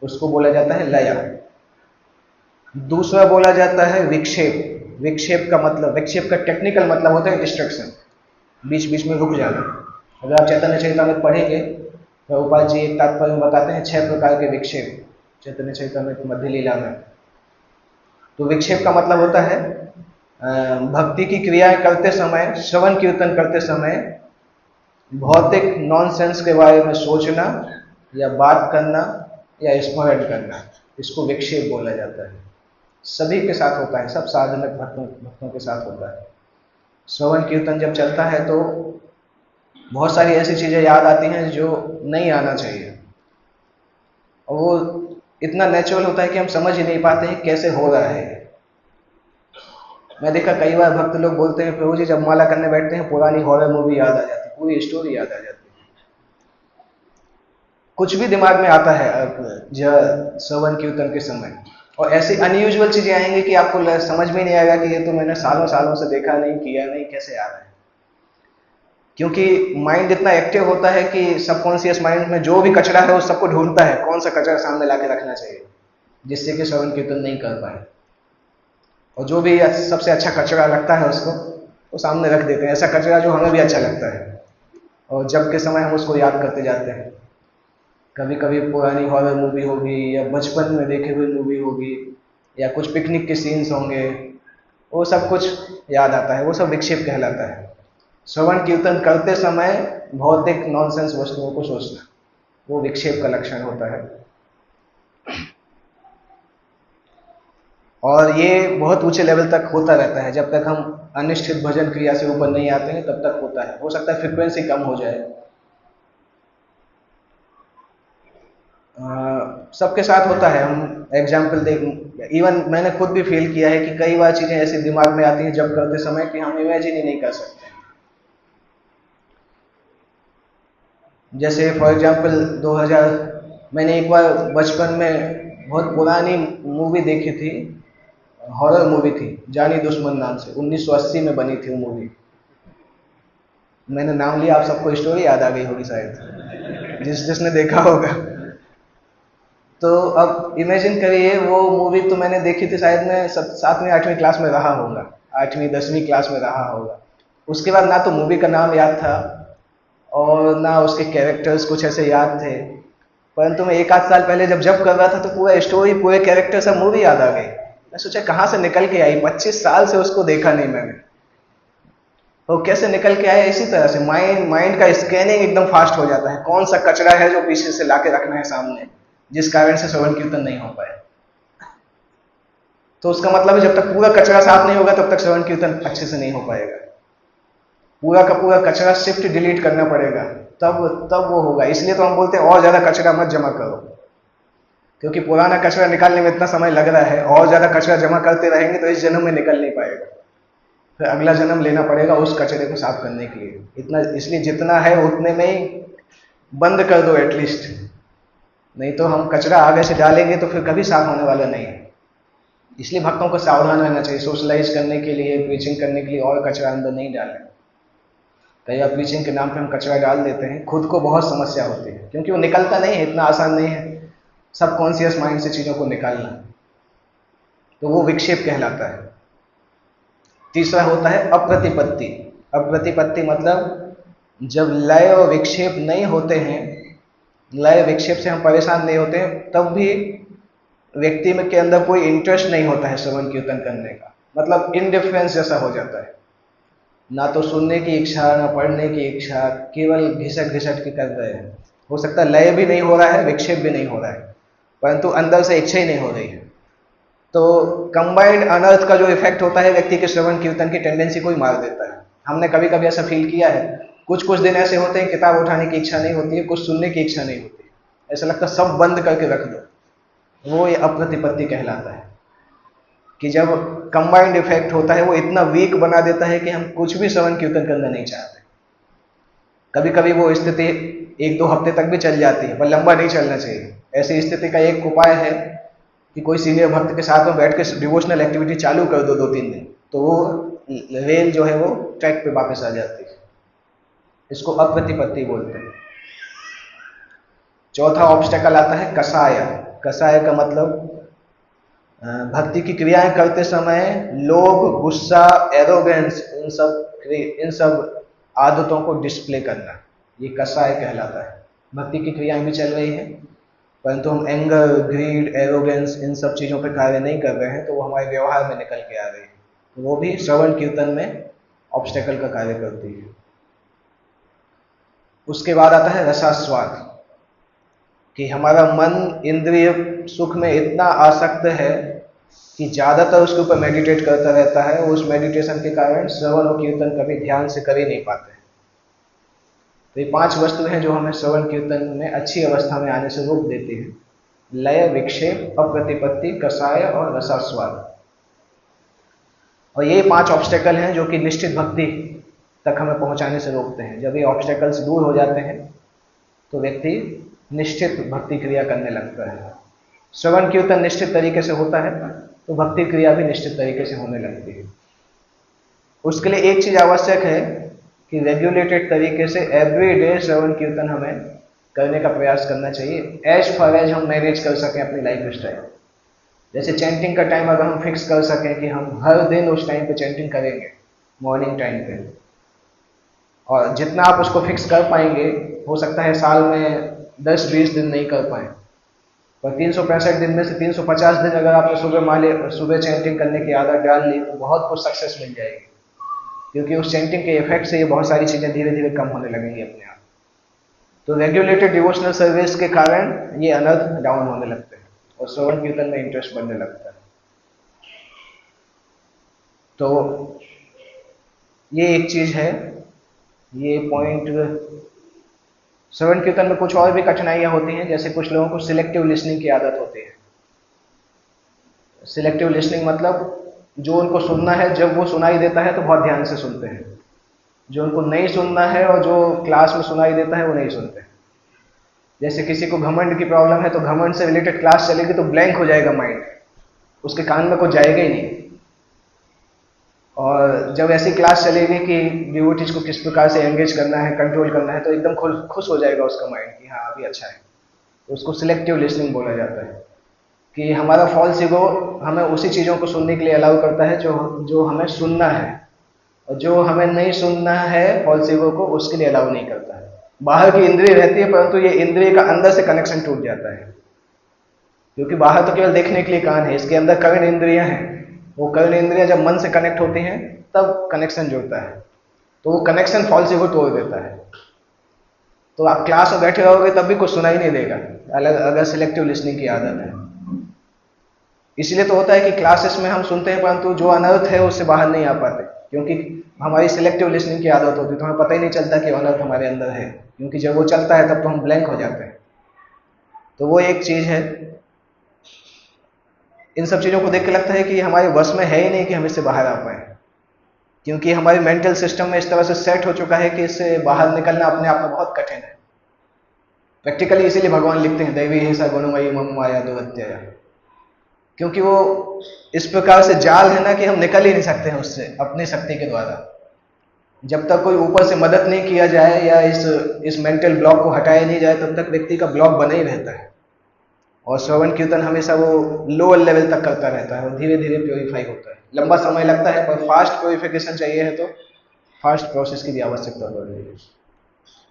उसको बोला जाता है लया। दूसरा बोला जाता है विक्षेप। विक्षेप का टेक्निकल मतलब होता है डिस्ट्रक्शन, बीच बीच में रुक जाना। अगर आप चैतन्य चरितामृत पढ़ेंगे तो प्रभुपाद जी एक तात्पर्य में बताते हैं 6 प्रकार के विक्षेप चैतन्य चरितामृत मध्य लीला में। तो विक्षेप का मतलब होता है भक्ति की क्रियाएं करते समय, श्रवण कीर्तन करते समय भौतिक नॉनसेंस के बारे में सोचना या बात करना या स्मरण करना, इसको विक्षेप बोला जाता है। सभी के साथ होता है, सब साधनक भक्तों के साथ होता है। श्रवण कीर्तन जब चलता है तो बहुत सारी ऐसी चीजें याद आती हैं जो नहीं आना चाहिए, और वो इतना नेचुरल होता है कि हम समझ ही नहीं पाते हैं कैसे हो रहा है। मैं देखा कई बार भक्त लोग बोलते हैं प्रभु जी जब माला करने बैठते हैं पुरानी हॉरर मूवी याद आ जाती है, पूरी स्टोरी याद आ जाती है, कुछ भी दिमाग में आता है श्रवण कीर्तन के समय। और ऐसी अनयूजुअल चीजें आएंगी कि आपको समझ में नहीं आएगा कि ये तो मैंने सालों सालों से देखा नहीं, किया नहीं, कैसे आ रहा है। क्योंकि माइंड इतना एक्टिव होता है कि सबकॉन्शियस माइंड में जो भी कचरा है वो सबको ढूंढता है कौन सा कचरा सामने लाके रखना चाहिए जिससे कि श्रवण कीर्तन नहीं कर पाए। और जो भी सबसे अच्छा कचरा लगता है उसको वो सामने रख देते हैं, ऐसा कचरा जो हमें भी अच्छा लगता है, और जब के समय हम उसको याद करते जाते हैं। कभी कभी पुरानी हॉरर मूवी होगी या बचपन में देखे हुई मूवी होगी या कुछ पिकनिक के सीन्स होंगे, वो सब कुछ याद आता है, वो सब विक्षेप कहलाता है। श्रवण कीर्तन करते समय भौतिक नॉनसेंस वस्तुओं को सोचना, वो विक्षेप का लक्षण होता है। और ये बहुत ऊंचे लेवल तक होता रहता है, जब तक हम अनिश्चित भजन क्रिया से ऊपर नहीं आते हैं तब तक होता है। हो सकता है फ्रिक्वेंसी कम हो जाए। सबके साथ होता है। हम एग्जाम्पल देख, इवन मैंने खुद भी फील किया है कि कई बार चीज़ें ऐसी दिमाग में आती हैं जब करते समय कि हम इमेजिन ही नहीं कर सकते। जैसे फॉर एग्जांपल 2000, मैंने एक बार बचपन में बहुत पुरानी मूवी देखी थी, हॉरर मूवी थी, जानी दुश्मन नाम से, 1980 में बनी थी वो मूवी। मैंने नाम लिया, आप सबको स्टोरी याद आ गई होगी शायद, जिसने देखा होगा। तो अब इमेजिन करिए, वो मूवी तो मैंने देखी थी शायद मैं 7वीं 8वीं क्लास में रहा होगा, 8वीं 10वीं क्लास में रहा होगा। उसके बाद ना तो मूवी का नाम याद था और ना उसके कैरेक्टर्स कुछ ऐसे याद थे, परंतु मैं एक आध साल पहले जब कर रहा था तो पूरा स्टोरी, पूरे कैरेक्टर सब मूवी याद आ गई। मैं सोचा कहाँ से निकल के आई, 25 साल से उसको देखा नहीं मैंने, तो कैसे निकल के आया। इसी तरह से माइंड माइंड का स्कैनिंग एकदम फास्ट हो जाता है, कौन सा कचरा है जो पीछे से लाके रखना है सामने, जिस कारण से श्रवण कीर्तन नहीं हो पाए। तो उसका मतलब है जब तक पूरा कचरा साफ नहीं होगा तब तक श्रवण कीर्तन अच्छे से नहीं हो पाएगा। पूरा का पूरा कचरा शिफ्ट डिलीट करना पड़ेगा, तब तब वो होगा। इसलिए तो हम बोलते हैं और ज्यादा कचरा मत जमा करो, क्योंकि पुराना कचरा निकालने में इतना समय लग रहा है, और ज्यादा कचरा जमा करते रहेंगे तो इस जन्म में निकल नहीं पाएगा, फिर अगला जन्म लेना पड़ेगा उस कचरे को साफ करने के लिए। इतना, इसलिए जितना है उतने में ही बंद कर दो एटलीस्ट, नहीं तो हम कचरा आगे से डालेंगे तो फिर कभी साफ होने वाला नहीं है। इसलिए भक्तों को सावधान रहना चाहिए, सोशलाइज करने के लिए, प्रीचिंग करने के लिए और कचरा अंदर नहीं डालें। कई बार प्रीचिंग के नाम पे हम कचरा डाल देते हैं, खुद को बहुत समस्या होती है, क्योंकि वो निकलता नहीं है, इतना आसान नहीं है सब कॉन्शियस माइंड से चीजों को निकालना, तो वो विक्षेप कहलाता है। तीसरा होता है अप्रतिपत्ति। अप्रतिपत्ति मतलब जब लय और विक्षेप नहीं होते हैं, लय विक्षेप से हम परेशान नहीं होते हैं, तब भी व्यक्ति में के अंदर कोई इंटरेस्ट नहीं होता है श्रवण कीर्तन करने का, मतलब इनडिफरेंस जैसा हो जाता है, ना तो सुनने की इच्छा ना पढ़ने की इच्छा, केवल घिसट घिसट के कर रहे हैं। हो सकता है लय भी नहीं हो रहा है, विक्षेप भी नहीं हो रहा है, परंतु अंदर से इच्छा ही नहीं हो रही है। तो कंबाइंड अनर्थ का जो इफेक्ट होता है व्यक्ति के श्रवण कीर्तन की टेंडेंसी को ही मार देता है। हमने कभी कभी ऐसा फील किया है, कुछ कुछ दिन ऐसे होते हैं किताब उठाने की इच्छा नहीं होती है, कुछ सुनने की इच्छा नहीं होती है, ऐसा लगता है सब बंद करके रख दो। वो ये अप्रतिपत्ति कहलाता है, कि जब कंबाइंड इफेक्ट होता है वो इतना वीक बना देता है कि हम कुछ भी श्रवण कीर्तन करना नहीं चाहते। कभी कभी वो स्थिति 1-2 हफ्ते तक भी चल जाती है, पर लंबा नहीं चलना चाहिए। ऐसी स्थिति का एक उपाय है कि कोई सीनियर भक्त के साथ में बैठ के डिवोशनल एक्टिविटी चालू कर दो 2-3 दिन, तो वो रेल जो है वो ट्रैक पे वापस आ जाती है। इसको अप्रतिपत्ति बोलते हैं। चौथा ऑब्स्टेकल आता है कसाय। कसाय का मतलब भक्ति की क्रियाएं करते समय लोभ, गुस्सा, एरोगेंस, इन सब आदतों को डिस्प्ले करना, ये कसाय कहलाता है। भक्ति की क्रियाएं भी चल रही हैं, परंतु हम एंगर, ग्रीड, एरोगेंस इन सब चीजों पर कार्य नहीं कर रहे हैं, तो वो हमारे व्यवहार में निकल के आ रही है, तो वो भी श्रवण कीर्तन में ऑब्स्टेकल का कार्य करती है। उसके बाद आता है रसास्वाद, कि हमारा मन इंद्रिय सुख में इतना आसक्त है कि ज्यादातर उसके ऊपर मेडिटेट करता रहता है, उस मेडिटेशन के कारण श्रवण और कीर्तन कभी ध्यान से कर ही नहीं पाते। तो ये 5 वस्तु हैं जो हमें श्रवण कीर्तन में अच्छी अवस्था में आने से रोक देती है: लय, विक्षेप, अप्रतिपत्ति, कसाय और रसास्वाद। और ये 5 ऑब्स्टेकल हैं जो कि निश्चित भक्ति तक हमें पहुंचाने से रोकते हैं। जब ये ऑब्स्टेकल्स दूर हो जाते हैं तो व्यक्ति निश्चित भक्ति क्रिया करने लगता है। श्रवण कीर्तन निश्चित तरीके से होता है तो भक्ति क्रिया भी निश्चित तरीके से होने लगती है। उसके लिए एक चीज आवश्यक है कि रेगुलेटेड तरीके से एवरी डे श्रवण कीर्तन हमें करने का प्रयास करना चाहिए, एज फार एज हम मैनेज कर सकें अपनी लाइफ स्टाइल। जैसे चैंटिंग का टाइम अगर हम फिक्स कर सकें कि हम हर दिन उस टाइम पे चैंटिंग करेंगे, मॉर्निंग टाइम पे, और जितना आप उसको फिक्स कर पाएंगे, हो सकता है साल में 10-20 दिन नहीं कर पाए, पर 365 दिन में से 350 दिन अगर आपने सुबह चैंटिंग करने की आदत डाल ली तो बहुत कुछ सक्सेस मिल जाएगी, क्योंकि उस चैंटिंग के इफेक्ट से ये बहुत सारी चीजें धीरे धीरे कम होने लगेंगी अपने आप। तो रेगुलेटेड डिवोशनल सर्विस के कारण ये अनर्थ डाउन होने लगते हैं और श्रवण कीर्तन में इंटरेस्ट बढ़ने लगता है। तो ये एक चीज है। ये पॉइंट श्रवण कीर्तन में कुछ और भी कठिनाइयां होती हैं, जैसे कुछ लोगों को सिलेक्टिव लिसनिंग की आदत होती है। सिलेक्टिव लिसनिंग मतलब जो उनको सुनना है जब वो सुनाई देता है तो बहुत ध्यान से सुनते हैं, जो उनको नहीं सुनना है और जो क्लास में सुनाई देता है वो नहीं सुनते। जैसे किसी को घमंड की प्रॉब्लम है तो घमंड से रिलेटेड क्लास चलेगी तो ब्लैंक हो जाएगा माइंड, उसके कान में कुछ जाएगा ही नहीं। और जब ऐसी क्लास चलेगी कि डिवोटीज को किस प्रकार से एंगेज करना है, कंट्रोल करना है, तो एकदम खुश हो जाएगा उसका माइंड कि हाँ अभी अच्छा है। तो उसको सिलेक्टिव लिसनिंग बोला जाता है कि हमारा फॉल्स ईगो हमें उसी चीज़ों को सुनने के लिए अलाउ करता है जो हमें सुनना है, और जो हमें नहीं सुनना है फॉल्स ईगो को उसके लिए अलाउ नहीं करता है। बाहर की इंद्रिय रहती है परंतु ये इंद्रिय का अंदर से कनेक्शन टूट जाता है, क्योंकि बाहर तो केवल देखने के लिए कान है, इसके अंदर कर्ण इंद्रियां हैं। वो कर्ण इंद्रियां जब मन से कनेक्ट होती हैं तब कनेक्शन जुड़ता है, तो वो कनेक्शन फॉल्स ईगो तोड़ देता है। तो आप क्लास में बैठे रहोगे तब भी कुछ सुनाई नहीं देगा अगर सिलेक्टिव लिसनिंग की आदत है। इसलिए तो होता है कि क्लासेस में हम सुनते हैं परंतु जो अनर्थ है उससे बाहर नहीं आ पाते, क्योंकि हमारी सिलेक्टिव लिसनिंग की आदत होती है, तो हमें पता ही नहीं चलता कि अनर्थ हमारे अंदर है, क्योंकि जब वो चलता है तब तो हम ब्लैंक हो जाते हैं। तो वो एक चीज है। इन सब चीजों को देख के लगता है कि हमारे वश में है ही नहीं कि हम इससे बाहर आ पाए, क्योंकि हमारे मेंटल सिस्टम में इस तरह से सेट हो चुका है कि इससे बाहर निकलना अपने आप में बहुत कठिन है। प्रैक्टिकली इसीलिए भगवान लिखते हैं दैवी हिंसा गुणमयी मम माया दुरत्यया, क्योंकि वो इस प्रकार से जाल है ना कि हम निकल ही नहीं सकते हैं उससे अपनी शक्ति के द्वारा। जब तक कोई ऊपर से मदद नहीं किया जाए या इस मेंटल ब्लॉक को हटाया नहीं जाए तब तक व्यक्ति का ब्लॉक बना ही रहता है। और श्रवण कीर्तन हमेशा वो लोअर लेवल तक करता रहता है और धीरे धीरे प्योरीफाई होता है। लंबा समय लगता है पर फास्ट प्योरीफिकेशन चाहिए है तो फास्ट प्रोसेस की भी आवश्यकता पड़ रही है।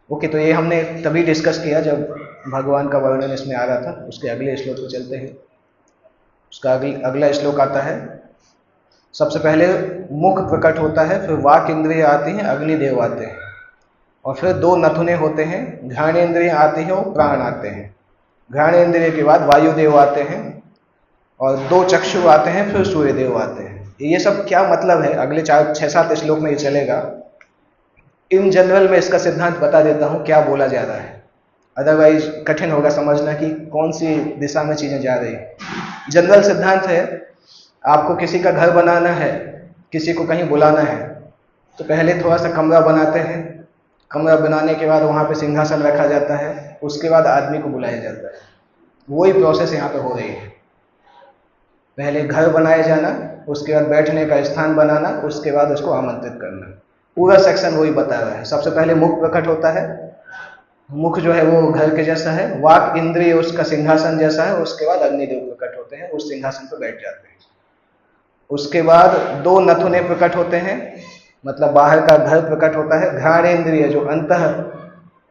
ओके, तो ये हमने तभी डिस्कस किया जब भगवान का वर्णन इसमें आ रहा था। उसके अगले श्लोक में चलते हैं। उसका अगला श्लोक आता है, सबसे पहले मुख प्रकट होता है, फिर वाक इंद्रिय आती हैं, अग्निदेव आते हैं, और फिर दो नथुने होते हैं, घ्राणेन्द्रिय आती हैं और प्राण आते हैं। घ्राणेन्द्रिय के बाद वायुदेव आते हैं और दो चक्षु आते हैं, फिर सूर्यदेव आते हैं। ये सब क्या मतलब है अगले 6-7 श्लोक में ये चलेगा। इन जनरल में इसका सिद्धांत बता देता हूँ क्या बोला जा रहा है, अदरवाइज कठिन होगा समझना कि कौन सी दिशा में चीजें जा रही है। जनरल सिद्धांत है, आपको किसी का घर बनाना है, किसी को कहीं बुलाना है, तो पहले थोड़ा सा कमरा बनाते हैं। कमरा बनाने के बाद वहाँ पे सिंहासन रखा जाता है, उसके बाद आदमी को बुलाया जाता है। वही प्रोसेस यहाँ पे हो रही है। पहले घर बनाया जाना, उसके बाद बैठने का स्थान बनाना, उसके बाद उसको आमंत्रित करना। पूरा सेक्शन वही बता रहा है। सबसे पहले मुख प्रकट होता है, मुख जो है वो घर के जैसा है, वाक इंद्रिय उसका सिंहासन जैसा है, उसके बाद अग्निदेव प्रकट होते हैं, उस सिंहासन पर बैठ जाते हैं। उसके बाद दो नथुने प्रकट होते हैं, मतलब बाहर का घर प्रकट होता है। घ्राणेन्द्रिय जो अंतः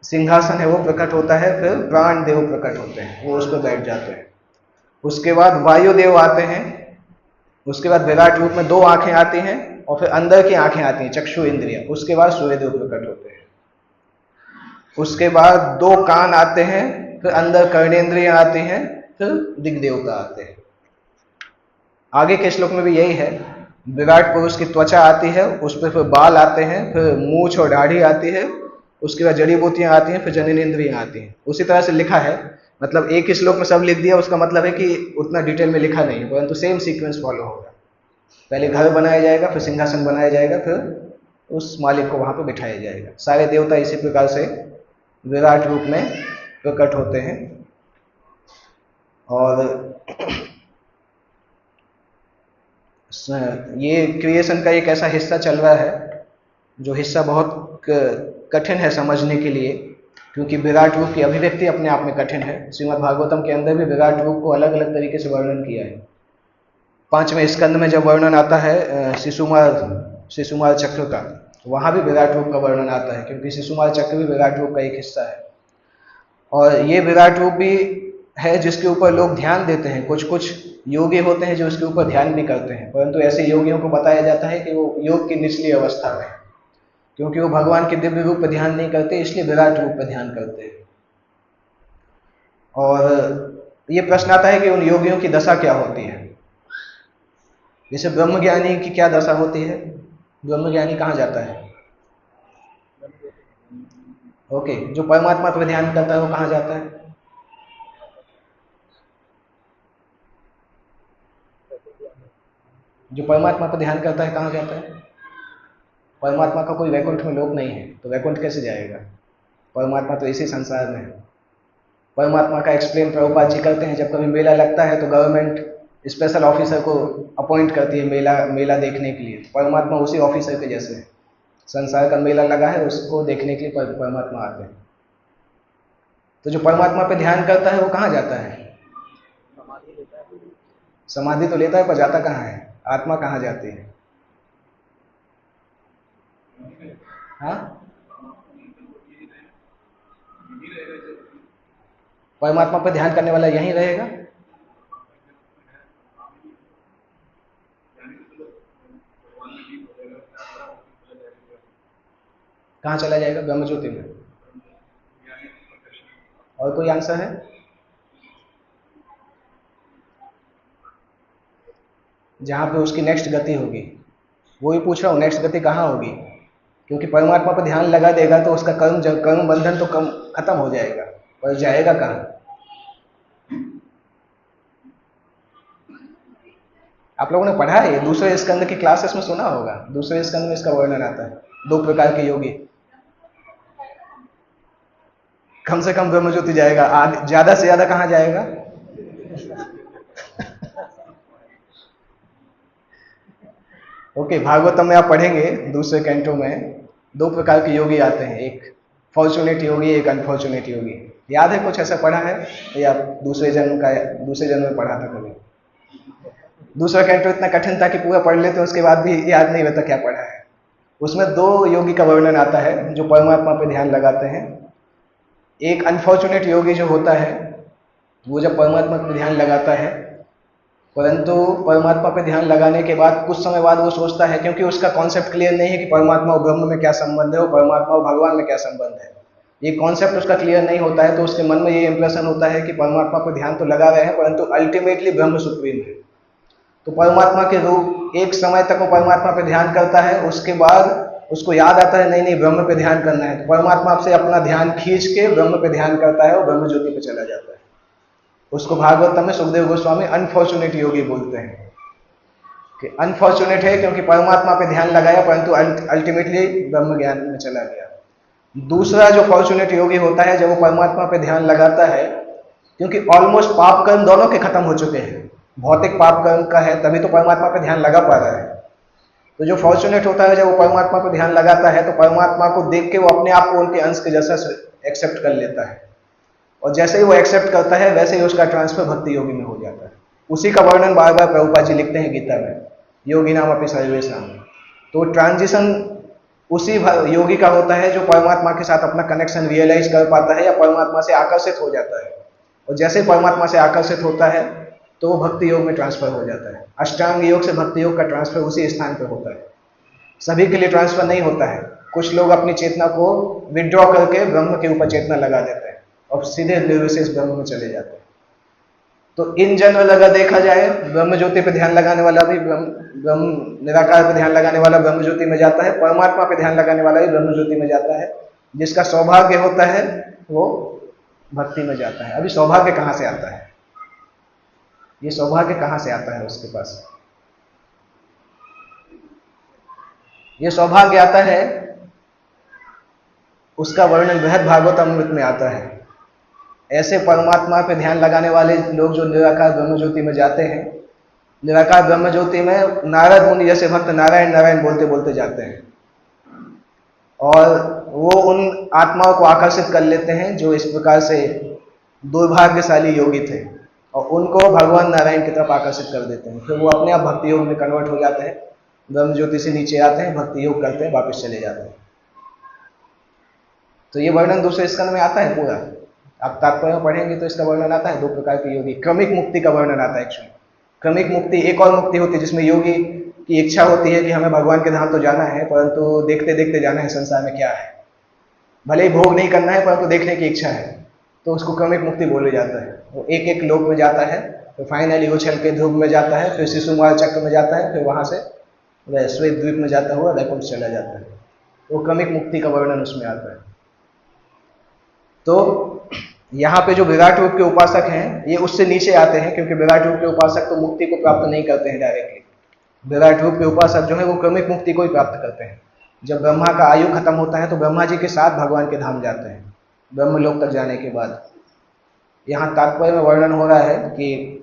सिंहासन है वो प्रकट होता है, फिर प्राण देव प्रकट होते हैं, वो उस पर बैठ जाते हैं। उसके बाद वायुदेव आते हैं, उसके बाद विराट रूप में दो आंखें आती हैं और फिर अंदर की आंखें आती हैं, चक्षु इंद्रिय। उसके बाद सूर्यदेव प्रकट होते हैं। उसके बाद दो कान आते हैं, फिर अंदर कर्णेंद्रिय आती हैं, फिर दिग्देवता आते हैं। आगे के श्लोक में भी यही है। विराट पुरुष की त्वचा आती है, उस पर फिर बाल आते हैं, फिर मूछ और दाढ़ी आती है, उसके बाद जड़ी बूटियां आती हैं, फिर जननेंद्रियां आती हैं। उसी तरह से लिखा है, मतलब एक ही श्लोक में सब लिख दिया, उसका मतलब है कि उतना डिटेल में लिखा नहीं है, परंतु सेम सीक्वेंस फॉलो होगा। पहले घर बनाया जाएगा, फिर सिंहासन बनाया जाएगा, फिर उस मालिक को वहां पर बिठाया जाएगा। सारे देवता इसी प्रकार से विराट रूप में प्रकट होते हैं। और ये क्रिएशन का एक ऐसा हिस्सा चल रहा है जो हिस्सा बहुत कठिन है समझने के लिए, क्योंकि विराट रूप की अभिव्यक्ति अपने आप में कठिन है। श्रीमद् भागवतम के अंदर भी विराट रूप को अलग अलग तरीके से वर्णन किया है। 5वें स्कंद में जब वर्णन आता है शिशुमार चक्र का, वहां भी विराट रूप का वर्णन आता है, क्योंकि शिशुमार चक्र भी विराट रूप का एक हिस्सा है। और ये विराट रूप भी है जिसके ऊपर लोग ध्यान देते हैं। कुछ कुछ योगी होते हैं जो इसके ऊपर ध्यान भी करते हैं, परंतु ऐसे योगियों को बताया जाता है कि वो योग की निचली अवस्था में, क्योंकि वो भगवान के दिव्य रूप पर ध्यान नहीं करते, इसलिए विराट रूप पर ध्यान करते हैं। और ये प्रश्न आता है कि उन योगियों की दशा क्या होती है। जैसे ब्रह्मज्ञानी की क्या दशा होती है? ब्रह्मज्ञानी कहाँ जाता है? ओके, जो परमात्मा पर ध्यान करता है वो कहाँ जाता है? जो परमात्मा पर ध्यान करता है कहाँ जाता है? परमात्मा का कोई वैकुंठ में लोक नहीं है, तो वैकुंठ कैसे जाएगा? परमात्मा तो इसी संसार में है। परमात्मा का एक्सप्लेन प्रभुपाद जी करते हैं, जब कभी मेला लगता है तो गवर्नमेंट स्पेशल ऑफिसर को अपॉइंट करती है मेला मेला देखने के लिए। परमात्मा उसी ऑफिसर के जैसे है। संसार का मेला लगा है, उसको देखने के लिए परमात्मा आते हैं। तो जो परमात्मा पे ध्यान करता है वो कहाँ जाता है? समाधि तो लेता है, पर जाता कहाँ है? आत्मा कहाँ जाती है? हाँ, परमात्मा पर ध्यान करने वाला यहीं रहेगा। कहाँ चला जाएगा? ब्रह्म ज्योति में। और कोई आंसर है? जहाँ पे उसकी नेक्स्ट गति होगी, वो ही पूछ रहा हूँ, नेक्स्ट गति कहाँ होगी? क्योंकि परमात्मा पर ध्यान लगा देगा तो उसका कर्म बंधन तो कम खत्म हो जाएगा, पर जाएगा कहाँ? आप लोगों ने पढ़ा है, ये दूसरे स्कंद की क्लासेस में सुना होगा। दूसरे स्कंद में इसका वर्णन आता है, 2 प्रकार के योगी। कम से कम ब्रह्म ज्योति जाएगा, ज्यादा से ज्यादा कहाँ जाएगा? ओके, भागवतम में आप पढ़ेंगे दूसरे कैंटो में 2 प्रकार के योगी आते हैं, एक फॉर्चुनेट योगी, एक अनफॉर्चुनेट योगी। याद है कुछ ऐसा पढ़ा है, या दूसरे जन्म में पढ़ा था कभी? दूसरा कैंटो इतना कठिन था कि पूरा पढ़ लेते, उसके बाद भी याद नहीं रहता क्या पढ़ा है। उसमें 2 योगी का वर्णन आता है जो परमात्मा पे ध्यान लगाते हैं। एक अनफॉर्चुनेट योगी जो होता है, वो जब परमात्मा पे ध्यान लगाता है, परंतु परमात्मा पे ध्यान लगाने के बाद कुछ समय बाद वो सोचता है, क्योंकि उसका कॉन्सेप्ट क्लियर नहीं है कि परमात्मा और ब्रह्म में क्या संबंध है और परमात्मा और भगवान में क्या संबंध है। ये कॉन्सेप्ट उसका क्लियर नहीं होता है, तो उसके मन में ये इंप्रेशन होता है कि परमात्मा पर ध्यान तो लगा रहे हैं, परंतु अल्टीमेटली ब्रह्म सुप्रीम है। तो परमात्मा के रूप एक समय तक वो परमात्मा पे ध्यान करता है, उसके बाद उसको याद आता है नहीं नहीं ब्रह्म पे ध्यान करना है, तो परमात्मा से अपना ध्यान खींच के ब्रह्म पे ध्यान करता है और ब्रह्म ज्योति पे चला जाता है। उसको भागवतम में सुखदेव गोस्वामी अनफॉर्चुनेट योगी बोलते हैं कि अनफॉर्चुनेट है क्योंकि परमात्मा पे ध्यान लगाया परंतु अल्टीमेटली ब्रह्म ज्ञान में चला गया। दूसरा जो फॉर्चुनेट योगी होता है, जब वो परमात्मा पे ध्यान लगाता है, क्योंकि ऑलमोस्ट पाप कर्म दोनों के खत्म हो चुके हैं, भौतिक पाप कर्म का है तभी तो परमात्मा पे ध्यान लगा पा रहा है। तो जो फॉर्चुनेट होता है, जब वो परमात्मा पे ध्यान लगाता है तो परमात्मा को देख के वो अपने आप को उनके अंश के जैसा एक्सेप्ट कर लेता है, और जैसे ही वो एक्सेप्ट करता है वैसे ही उसका ट्रांसफर भक्ति योगी में हो जाता है। उसी का वर्णन बार बार प्रभुपाद जी लिखते हैं गीता में, योगी नाम अपनी सर्वेशम। तो ट्रांजिशन उसी योगी का होता है जो परमात्मा के साथ अपना कनेक्शन रियलाइज कर पाता है या परमात्मा से आकर्षित हो जाता है, और जैसे ही परमात्मा से आकर्षित होता है तो वो भक्ति योग में ट्रांसफर हो जाता है। अष्टांग योग से भक्ति योग का ट्रांसफर उसी स्थान पर होता है। सभी के लिए ट्रांसफर नहीं होता है, कुछ लोग अपनी चेतना को विड्रॉ करके ब्रह्म के ऊपर चेतना लगा देते हैं और सीधे निर्विशेष ब्रह्म में चले जाते हैं। तो इन जनरल अगर देखा जाए, ब्रह्म ज्योति पे ध्यान लगाने वाला भी ब्रह्म निराकार पे ध्यान लगाने वाला ब्रह्म ज्योति में जाता है, परमात्मा पे ध्यान लगाने वाला भी ब्रह्म ज्योति में जाता है। जिसका सौभाग्य होता है वो भक्ति में जाता है। अभी सौभाग्य कहाँ से आता है? ये सौभाग्य कहाँ से आता है उसके पास? ये सौभाग्य आता है, उसका वर्णन बृहद भागवत अमृत में आता है। ऐसे परमात्मा पे ध्यान लगाने वाले लोग जो निराकार ब्रह्म ज्योति में जाते हैं, निराकार ब्रह्म ज्योति में नारद मुनि जैसे भक्त नारायण नारायण बोलते बोलते जाते हैं, और वो उन आत्माओं को आकर्षित कर लेते हैं जो इस प्रकार से दुर्भाग्यशाली योगी थे, और उनको भगवान नारायण की तरफ आकर्षित कर देते हैं। फिर वो अपने आप भक्ति योग में कन्वर्ट हो जाते हैं, ब्रह्म ज्योति से नीचे आते हैं, भक्ति योग करते हैं, वापस चले जाते हैं। तो ये वर्णन दूसरे स्कंद में आता है पूरा, आप तात्पर्य में पढ़ेंगे तो इसका वर्णन आता है। 2 प्रकार के योगी, क्रमिक मुक्ति का वर्णन आता है। एक्चुअली क्रमिक मुक्ति एक और मुक्ति होती है जिसमें योगी की इच्छा होती है कि हमें भगवान के धाम तो जाना है, परंतु देखते देखते जाना है संसार में क्या है, भले ही भोग नहीं करना है परंतु देखने की इच्छा है, तो उसको क्रमिक मुक्ति बोले जाता है। वो एक एक लोक में जाता है तो फाइनली उछल के ध्रुव में जाता है, फिर शिशुपाल चक्र में जाता है, फिर वहाँ से वह श्वेत द्वीप में जाता हुआ वैकुंठ चला जाता है। वो क्रमिक मुक्ति का वर्णन उसमें आता है। तो यहाँ पे जो विराट रूप के उपासक हैं ये उससे नीचे आते हैं, क्योंकि विराट रूप के उपासक तो मुक्ति को प्राप्त नहीं करते हैं डायरेक्टली। विराट रूप के उपासक जो है वो क्रमिक मुक्ति को ही प्राप्त करते हैं। जब ब्रह्मा का आयु खत्म होता है तो ब्रह्मा जी के साथ भगवान के धाम जाते हैं ब्रह्मलोक तक जाने के बाद। यहाँ तात्पर्य में वर्णन हो रहा है कि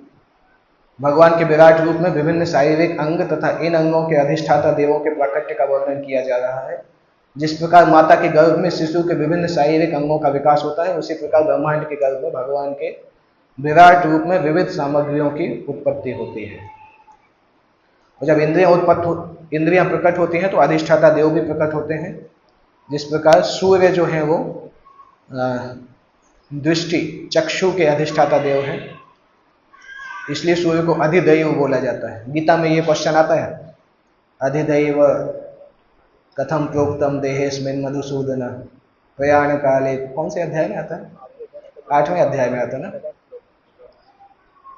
भगवान के विराट रूप में विभिन्न शारीरिक अंग तथा इन अंगों के अधिष्ठाता देवों के प्राकट्य का वर्णन किया जा रहा है। जिस प्रकार माता के गर्भ में शिशु के विभिन्न शारीरिक अंगों का विकास होता है, उसी प्रकार ब्रह्मांड के गर्भ में भगवान के विराट रूप में विविध सामग्रियों की उत्पत्ति होती है। और जब इंद्रियां प्रकट होती हैं तो अधिष्ठाता देव भी प्रकट होते हैं। जिस प्रकार सूर्य जो है वो दृष्टि चक्षु के अधिष्ठाता देव है, इसलिए सूर्य को अधिदैव बोला जाता है। गीता में ये क्वेश्चन आता है, अधिदैव कथम प्रोक्तम देहेस्मिन् मधुसूदन प्रयाण काले, कौन से अध्याय में आता है? 8वें अध्याय में आता है ना।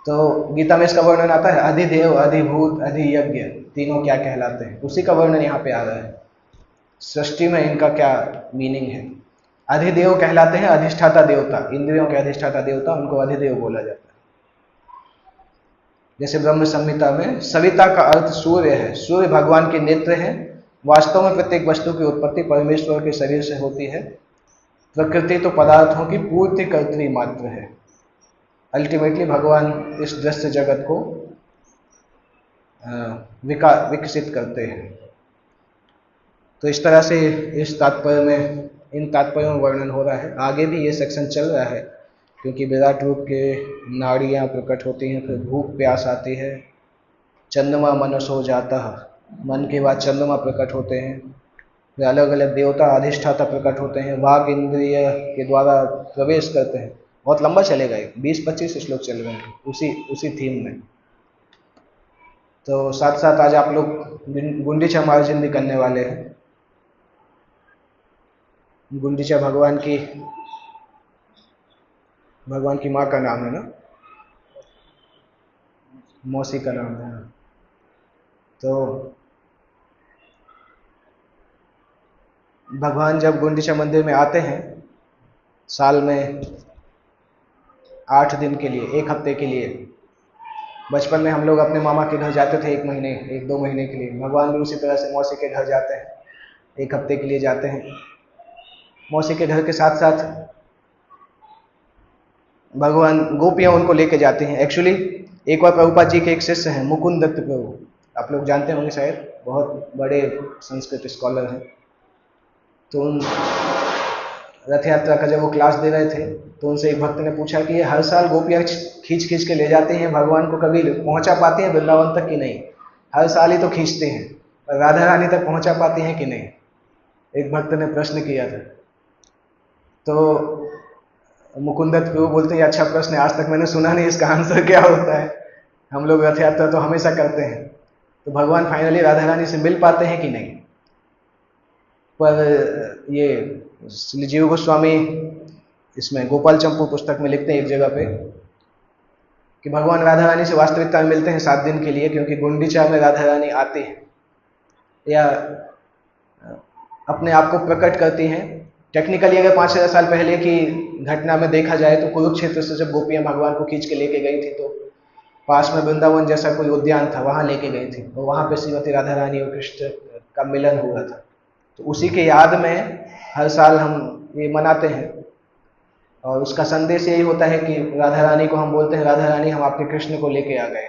तो गीता में इसका वर्णन आता है, अधिदेव अधिभूत अधियज्ञ तीनों क्या कहलाते हैं, उसी का वर्णन यहाँ पे आ रहा है। सृष्टि में इनका क्या मीनिंग है। अधिदेव कहलाते हैं अधिष्ठाता देवता, इंद्रियों के अधिष्ठाता देवता, उनको अधिदेव बोला जाता है। जैसे ब्रह्म संहिता में सविता का अर्थ सूर्य है, सूर्य भगवान के नेत्र हैं। वास्तव में प्रत्येक वस्तु की उत्पत्ति परमेश्वर के शरीर से होती है। प्रकृति तो पदार्थों की पूर्ति कर्त्री मात्र है। अल्टीमेटली भगवान इस दृश्य जगत को विकसित करते हैं। तो इस तरह से इस तात्पर्य में, इन तात्पर्यों में वर्णन हो रहा है। आगे भी ये सेक्शन चल रहा है, क्योंकि विराट रूप के नाड़ियाँ प्रकट होती हैं, फिर भूख प्यास आती है। चंद्रमा मनसो जाता है, मन के बाद चंद्रमा प्रकट होते हैं। फिर अलग अलग देवता अधिष्ठाता प्रकट होते हैं, वाग इंद्रिय के द्वारा प्रवेश करते हैं। बहुत लंबा चलेगा, 20-25 श्लोक चल रहे हैं उसी थीम में। तो साथ साथ आज आप लोग गुंडीचा मार्जन भी करने वाले हैं। गुंडीचा भगवान की माँ का नाम है ना, मौसी का नाम है। तो भगवान जब गुंडीचा मंदिर में आते हैं साल में 8 दिन के लिए, 1 हफ्ते के लिए। बचपन में हम लोग अपने मामा के घर जाते थे 1 महीने 1-2 महीने के लिए। भगवान भी उसी तरह से मौसी के घर जाते हैं, 1 हफ्ते के लिए जाते हैं। मौसी के घर के साथ साथ भगवान गोपियाँ उनको लेके जाते हैं। एक्चुअली एक बार प्रभुपाद जी के एक शिष्य हैं मुकुंद दत्त प्रभु, आप लोग जानते होंगे शायद, बहुत बड़े संस्कृत स्कॉलर हैं। तो उन रथ यात्रा का जब वो क्लास दे रहे थे तो उनसे एक भक्त ने पूछा कि ये हर साल गोपियाँ खींच खींच के ले जाते हैं भगवान को, कभी पहुंचा पाती हैं वृंदावन तक कि नहीं? हर साल ही तो खींचते हैं, पर राधा रानी तक पहुंचा पाती हैं कि नहीं? एक भक्त ने प्रश्न किया था। तो मुकुंदत प्रभु बोलते हैं, अच्छा प्रश्न है, आज तक मैंने सुना नहीं, इसका आंसर क्या होता है? हम लोग रथ यात्रा तो हमेशा करते हैं। तो भगवान फाइनली राधा रानी से मिल पाते हैं कि नहीं? पर ये श्री जीव गोस्वामी इसमें गोपाल चंपू पुस्तक में लिखते हैं एक जगह पे कि भगवान राधा रानी से वास्तविकता में मिलते हैं 7 दिन के लिए, क्योंकि गुंडीचा में राधा रानी आती है या अपने आप को प्रकट करती हैं। टेक्निकली अगर 5,000 साल पहले की घटना में देखा जाए तो कुरुक्षेत्र से जब गोपियाँ भगवान को खींच के लेके गई थी तो पास में वृंदावन जैसा कोई उद्यान था, वहाँ लेके गई थी और वहाँ पे श्रीमती राधा रानी और कृष्ण का मिलन हुआ था। तो उसी के याद में हर साल हम ये मनाते हैं और उसका संदेश यही होता है कि राधा रानी को हम बोलते हैं, राधा रानी हम आपके कृष्ण को लेके आ गए।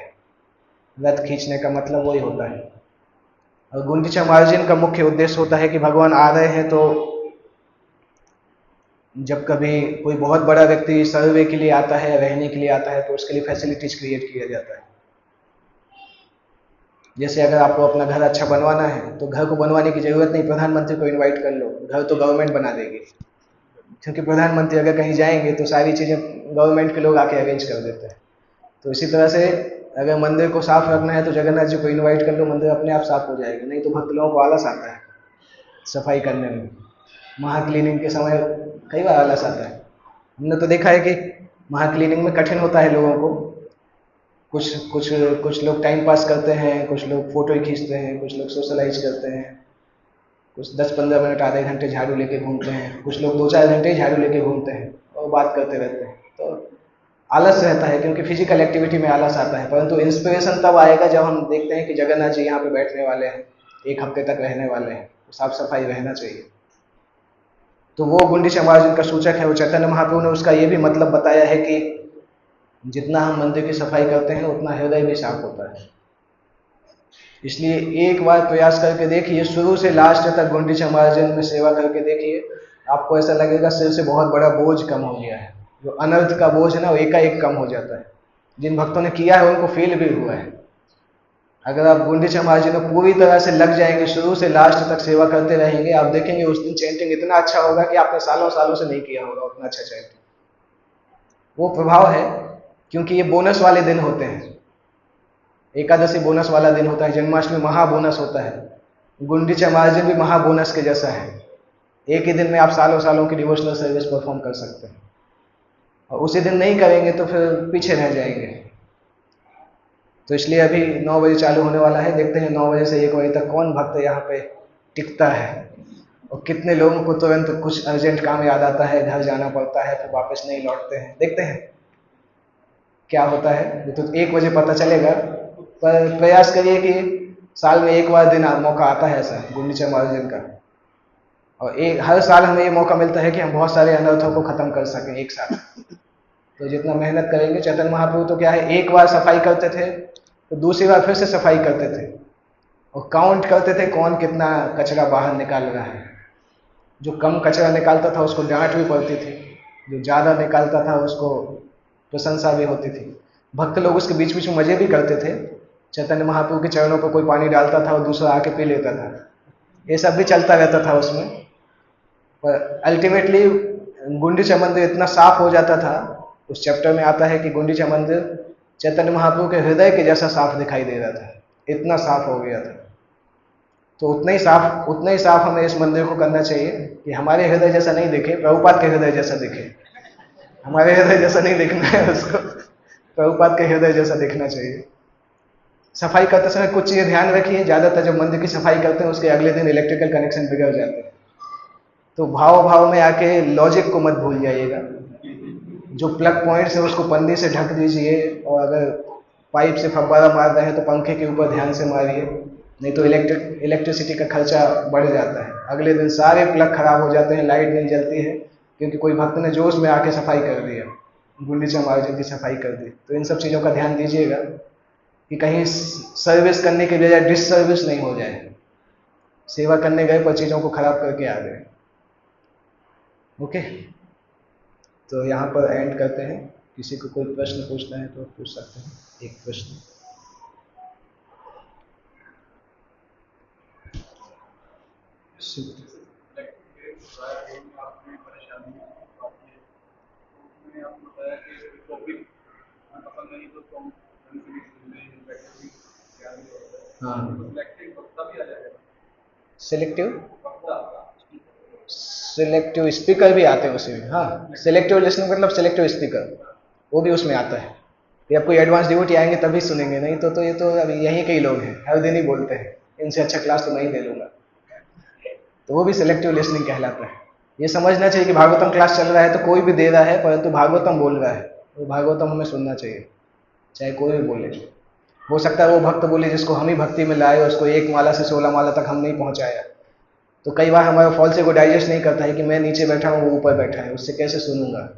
रथ खींचने का मतलब वही होता है। और गुंडीचा मार्जन का मुख्य उद्देश्य होता है कि भगवान आ रहे हैं तो जब कभी कोई बहुत बड़ा व्यक्ति सर्वे के लिए आता है, रहने के लिए आता है, तो उसके लिए फैसिलिटीज क्रिएट किया जाता है। जैसे अगर आपको अपना घर अच्छा बनवाना है तो घर को बनवाने की जरूरत नहीं, प्रधानमंत्री को इनवाइट कर लो, घर तो गवर्नमेंट बना देगी। क्योंकि प्रधानमंत्री अगर कहीं जाएंगे तो सारी चीज़ें गवर्नमेंट के लोग आके अरेंज कर देते हैं। तो इसी तरह से अगर मंदिर को साफ रखना है तो जगन्नाथ जी को इन्वाइट कर लो, मंदिर अपने आप साफ हो जाएगा। नहीं तो भक्त लोगों को आलस आता है सफाई करने में। महाक्लीनिंग के समय कई बार आलस आता है। हमने तो देखा है कि महाक्लीनिंग में कठिन होता है लोगों को, कुछ लोग टाइम पास करते हैं, कुछ लोग फोटो खींचते हैं, कुछ लोग सोशलाइज करते हैं, कुछ 10-15 मिनट आधे घंटे झाड़ू लेके घूमते हैं, कुछ लोग 2-4 घंटे झाड़ू लेके घूमते हैं और बात करते रहते हैं। तो आलस रहता है, क्योंकि फिजिकल एक्टिविटी में आलस आता है। परंतु इंस्पिरेशन तब आएगा जब हम देखते हैं कि जगन्नाथ जी यहाँ पे बैठने वाले हैं, 1 हफ्ते तक रहने वाले हैं, साफ सफाई रहना चाहिए। तो वो गुंडीचा महाराज का सूचक है। वो चैतन्य महाप्रभु ने उसका ये भी मतलब बताया है कि जितना हम मंदिर की सफाई करते हैं उतना हृदय भी साफ होता है। इसलिए एक बार प्रयास करके देखिए, शुरू से लास्ट तक गुंडीचा महाराज में सेवा करके देखिए, आपको ऐसा लगेगा सिर से बहुत बड़ा बोझ कम हो गया है। जो अनर्थ का बोझ है ना, वो एकाएक कम हो जाता है। जिन भक्तों ने किया है उनको फील भी हुआ है। अगर आप गुंडीचा महाराज जी में पूरी तरह से लग जाएंगे, शुरू से लास्ट तक सेवा करते रहेंगे, आप देखेंगे उस दिन चैंटिंग इतना अच्छा होगा कि आपने सालों सालों से नहीं किया होगा उतना अच्छा चैंटिंग। वो प्रभाव है, क्योंकि ये बोनस वाले दिन होते हैं। एकादशी बोनस वाला दिन होता है, जन्माष्टमी महा बोनस होता है, गुंडीचा महाराज भी महा बोनस के जैसा है। एक ही दिन में आप सालों सालों की डिवोशनल सर्विस परफॉर्म कर सकते हैं, और उसी दिन नहीं करेंगे तो फिर पीछे रह जाएंगे। तो इसलिए अभी 9 बजे चालू होने वाला है। देखते हैं 9 बजे से 1 बजे तक कौन भक्त यहाँ पे टिकता है, और कितने लोगों को तुरंत कुछ अर्जेंट काम याद आता है, घर जाना पड़ता है, फिर वापस नहीं लौटते हैं। देखते हैं क्या होता है, ये तो 1 बजे पता चलेगा। पर प्रयास करिए कि साल में 1 बार दिन मौका आता है ऐसा गुंडीचा महाराज का, और हर साल हमें ये मौका मिलता है कि हम बहुत सारे अनर्थों को खत्म कर सकें एक साथ। तो जितना मेहनत करेंगे, चैतन्य महाप्रभु तो क्या है, 1 बार सफाई करते थे तो दूसरी बार फिर से सफाई करते थे, और काउंट करते थे कौन कितना कचरा बाहर निकाल रहा है। जो कम कचरा निकालता था उसको डांट भी पड़ती थी, जो ज़्यादा निकालता था उसको प्रशंसा भी होती थी। भक्त लोग उसके बीच बीच में मजे भी करते थे। चैतन्य महाप्रभु के चरणों पर कोई पानी डालता था और दूसरा आके पी लेता था, ये सब भी चलता रहता था उसमें। पर अल्टीमेटली गुंडीचा मंदिर इतना साफ हो जाता था, उस चैप्टर में आता है कि गुंडीचा मंदिर चैतन्य महाप्रभु के हृदय के जैसा साफ दिखाई दे रहा था, इतना साफ हो गया था। तो उतना ही साफ हमें इस मंदिर को करना चाहिए कि हमारे हृदय जैसा नहीं दिखे, प्रभुपाद के हृदय जैसा दिखे। हमारे हृदय जैसा नहीं दिखना है उसको, प्रभुपाद के हृदय जैसा दिखना चाहिए। सफाई करते समय कुछ चीज़ें ध्यान रखिए। ज़्यादातर जब मंदिर की सफाई करते हैं उसके अगले दिन इलेक्ट्रिकल कनेक्शन बिगड़ जाते हैं, तो भाव भाव में आके लॉजिक को मत भूल जाइएगा। जो प्लग पॉइंट्स है उसको पन्नी से ढक दीजिए, और अगर पाइप से फव्वारा मार रहे हैं तो पंखे के ऊपर ध्यान से मारिए, नहीं तो इलेक्ट्रिसिटी का खर्चा बढ़ जाता है। अगले दिन सारे प्लग खराब हो जाते हैं, लाइट नहीं जलती है, क्योंकि कोई भक्त ने जोश में आके सफाई कर दिया, गुंडीचा महाराज की सफाई कर दी। तो इन सब चीज़ों का ध्यान दीजिएगा कि कहीं सर्विस करने के बजाय डिससर्विस नहीं हो जाए, सेवा करने गए पर चीज़ों को खराब करके आ गए। ओके, तो यहाँ पर एंड करते हैं। किसी को कोई प्रश्न पूछना है तो पूछ सकते हैं, एक प्रश्न। हाँ, सिलेक्टिव स्पीकर भी आते हैं उसमें। हाँ, सिलेक्टिव लिसनिंग मतलब सिलेक्टिव स्पीकर, वो भी उसमें आता है। ये आपको एडवांस डिवोटी आएंगे तभी सुनेंगे, नहीं तो ये तो अभी यहीं के ही लोग हैं, हर दिन ही बोलते हैं, इनसे अच्छा क्लास तो नहीं दे लूँगा। तो वो भी सिलेक्टिव लिसनिंग कहलाता है। ये समझना चाहिए कि भागवतम क्लास चल रहा है तो कोई भी दे रहा है, परंतु भागवतम बोल रहा है, तो भागवतम हमें सुनना चाहिए, चाहे कोई भी बोले। हो सकता है वो भक्त बोले जिसको हम ही भक्ति में लाए, उसको 1 माला से 16 माला तक हम नहीं पहुंचाया, तो कई बार हमारा फॉल्स को डाइजेस्ट नहीं करता है कि मैं नीचे बैठा हूँ, वो ऊपर बैठा है, उससे कैसे सुनूंगा।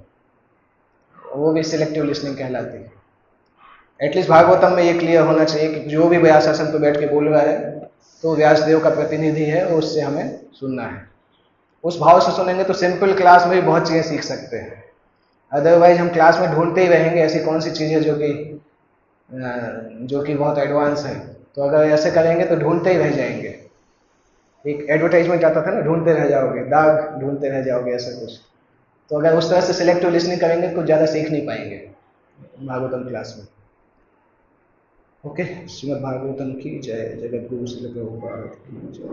वो भी सिलेक्टिव लिसनिंग कहलाती है। एटलीस्ट भागवतम में ये क्लियर होना चाहिए कि जो भी व्यास आसन पर बैठ के बोल रहा है तो व्यासदेव का प्रतिनिधि है, और उससे हमें सुनना है। उस भाव से सुनेंगे तो सिंपल क्लास में भी बहुत चीज़ें सीख सकते हैं। अदरवाइज हम क्लास में ढूंढते ही रहेंगे ऐसी कौन सी चीज़ है जो कि बहुत एडवांस है। तो अगर ऐसे करेंगे तो ढूंढते ही रह जाएंगे। एक एडवर्टाइजमेंट आता था ना, ढूंढते रह जाओगे, दाग ढूंढते रह जाओगे, ऐसा कुछ। तो अगर उस तरह से सिलेक्टिव लिसनिंग करेंगे तो ज़्यादा सीख नहीं पाएंगे भागवतम क्लास में। ओके, श्रीमद् भागवतम की जय। जगत गुरु श्रील प्रभुपाद की जय।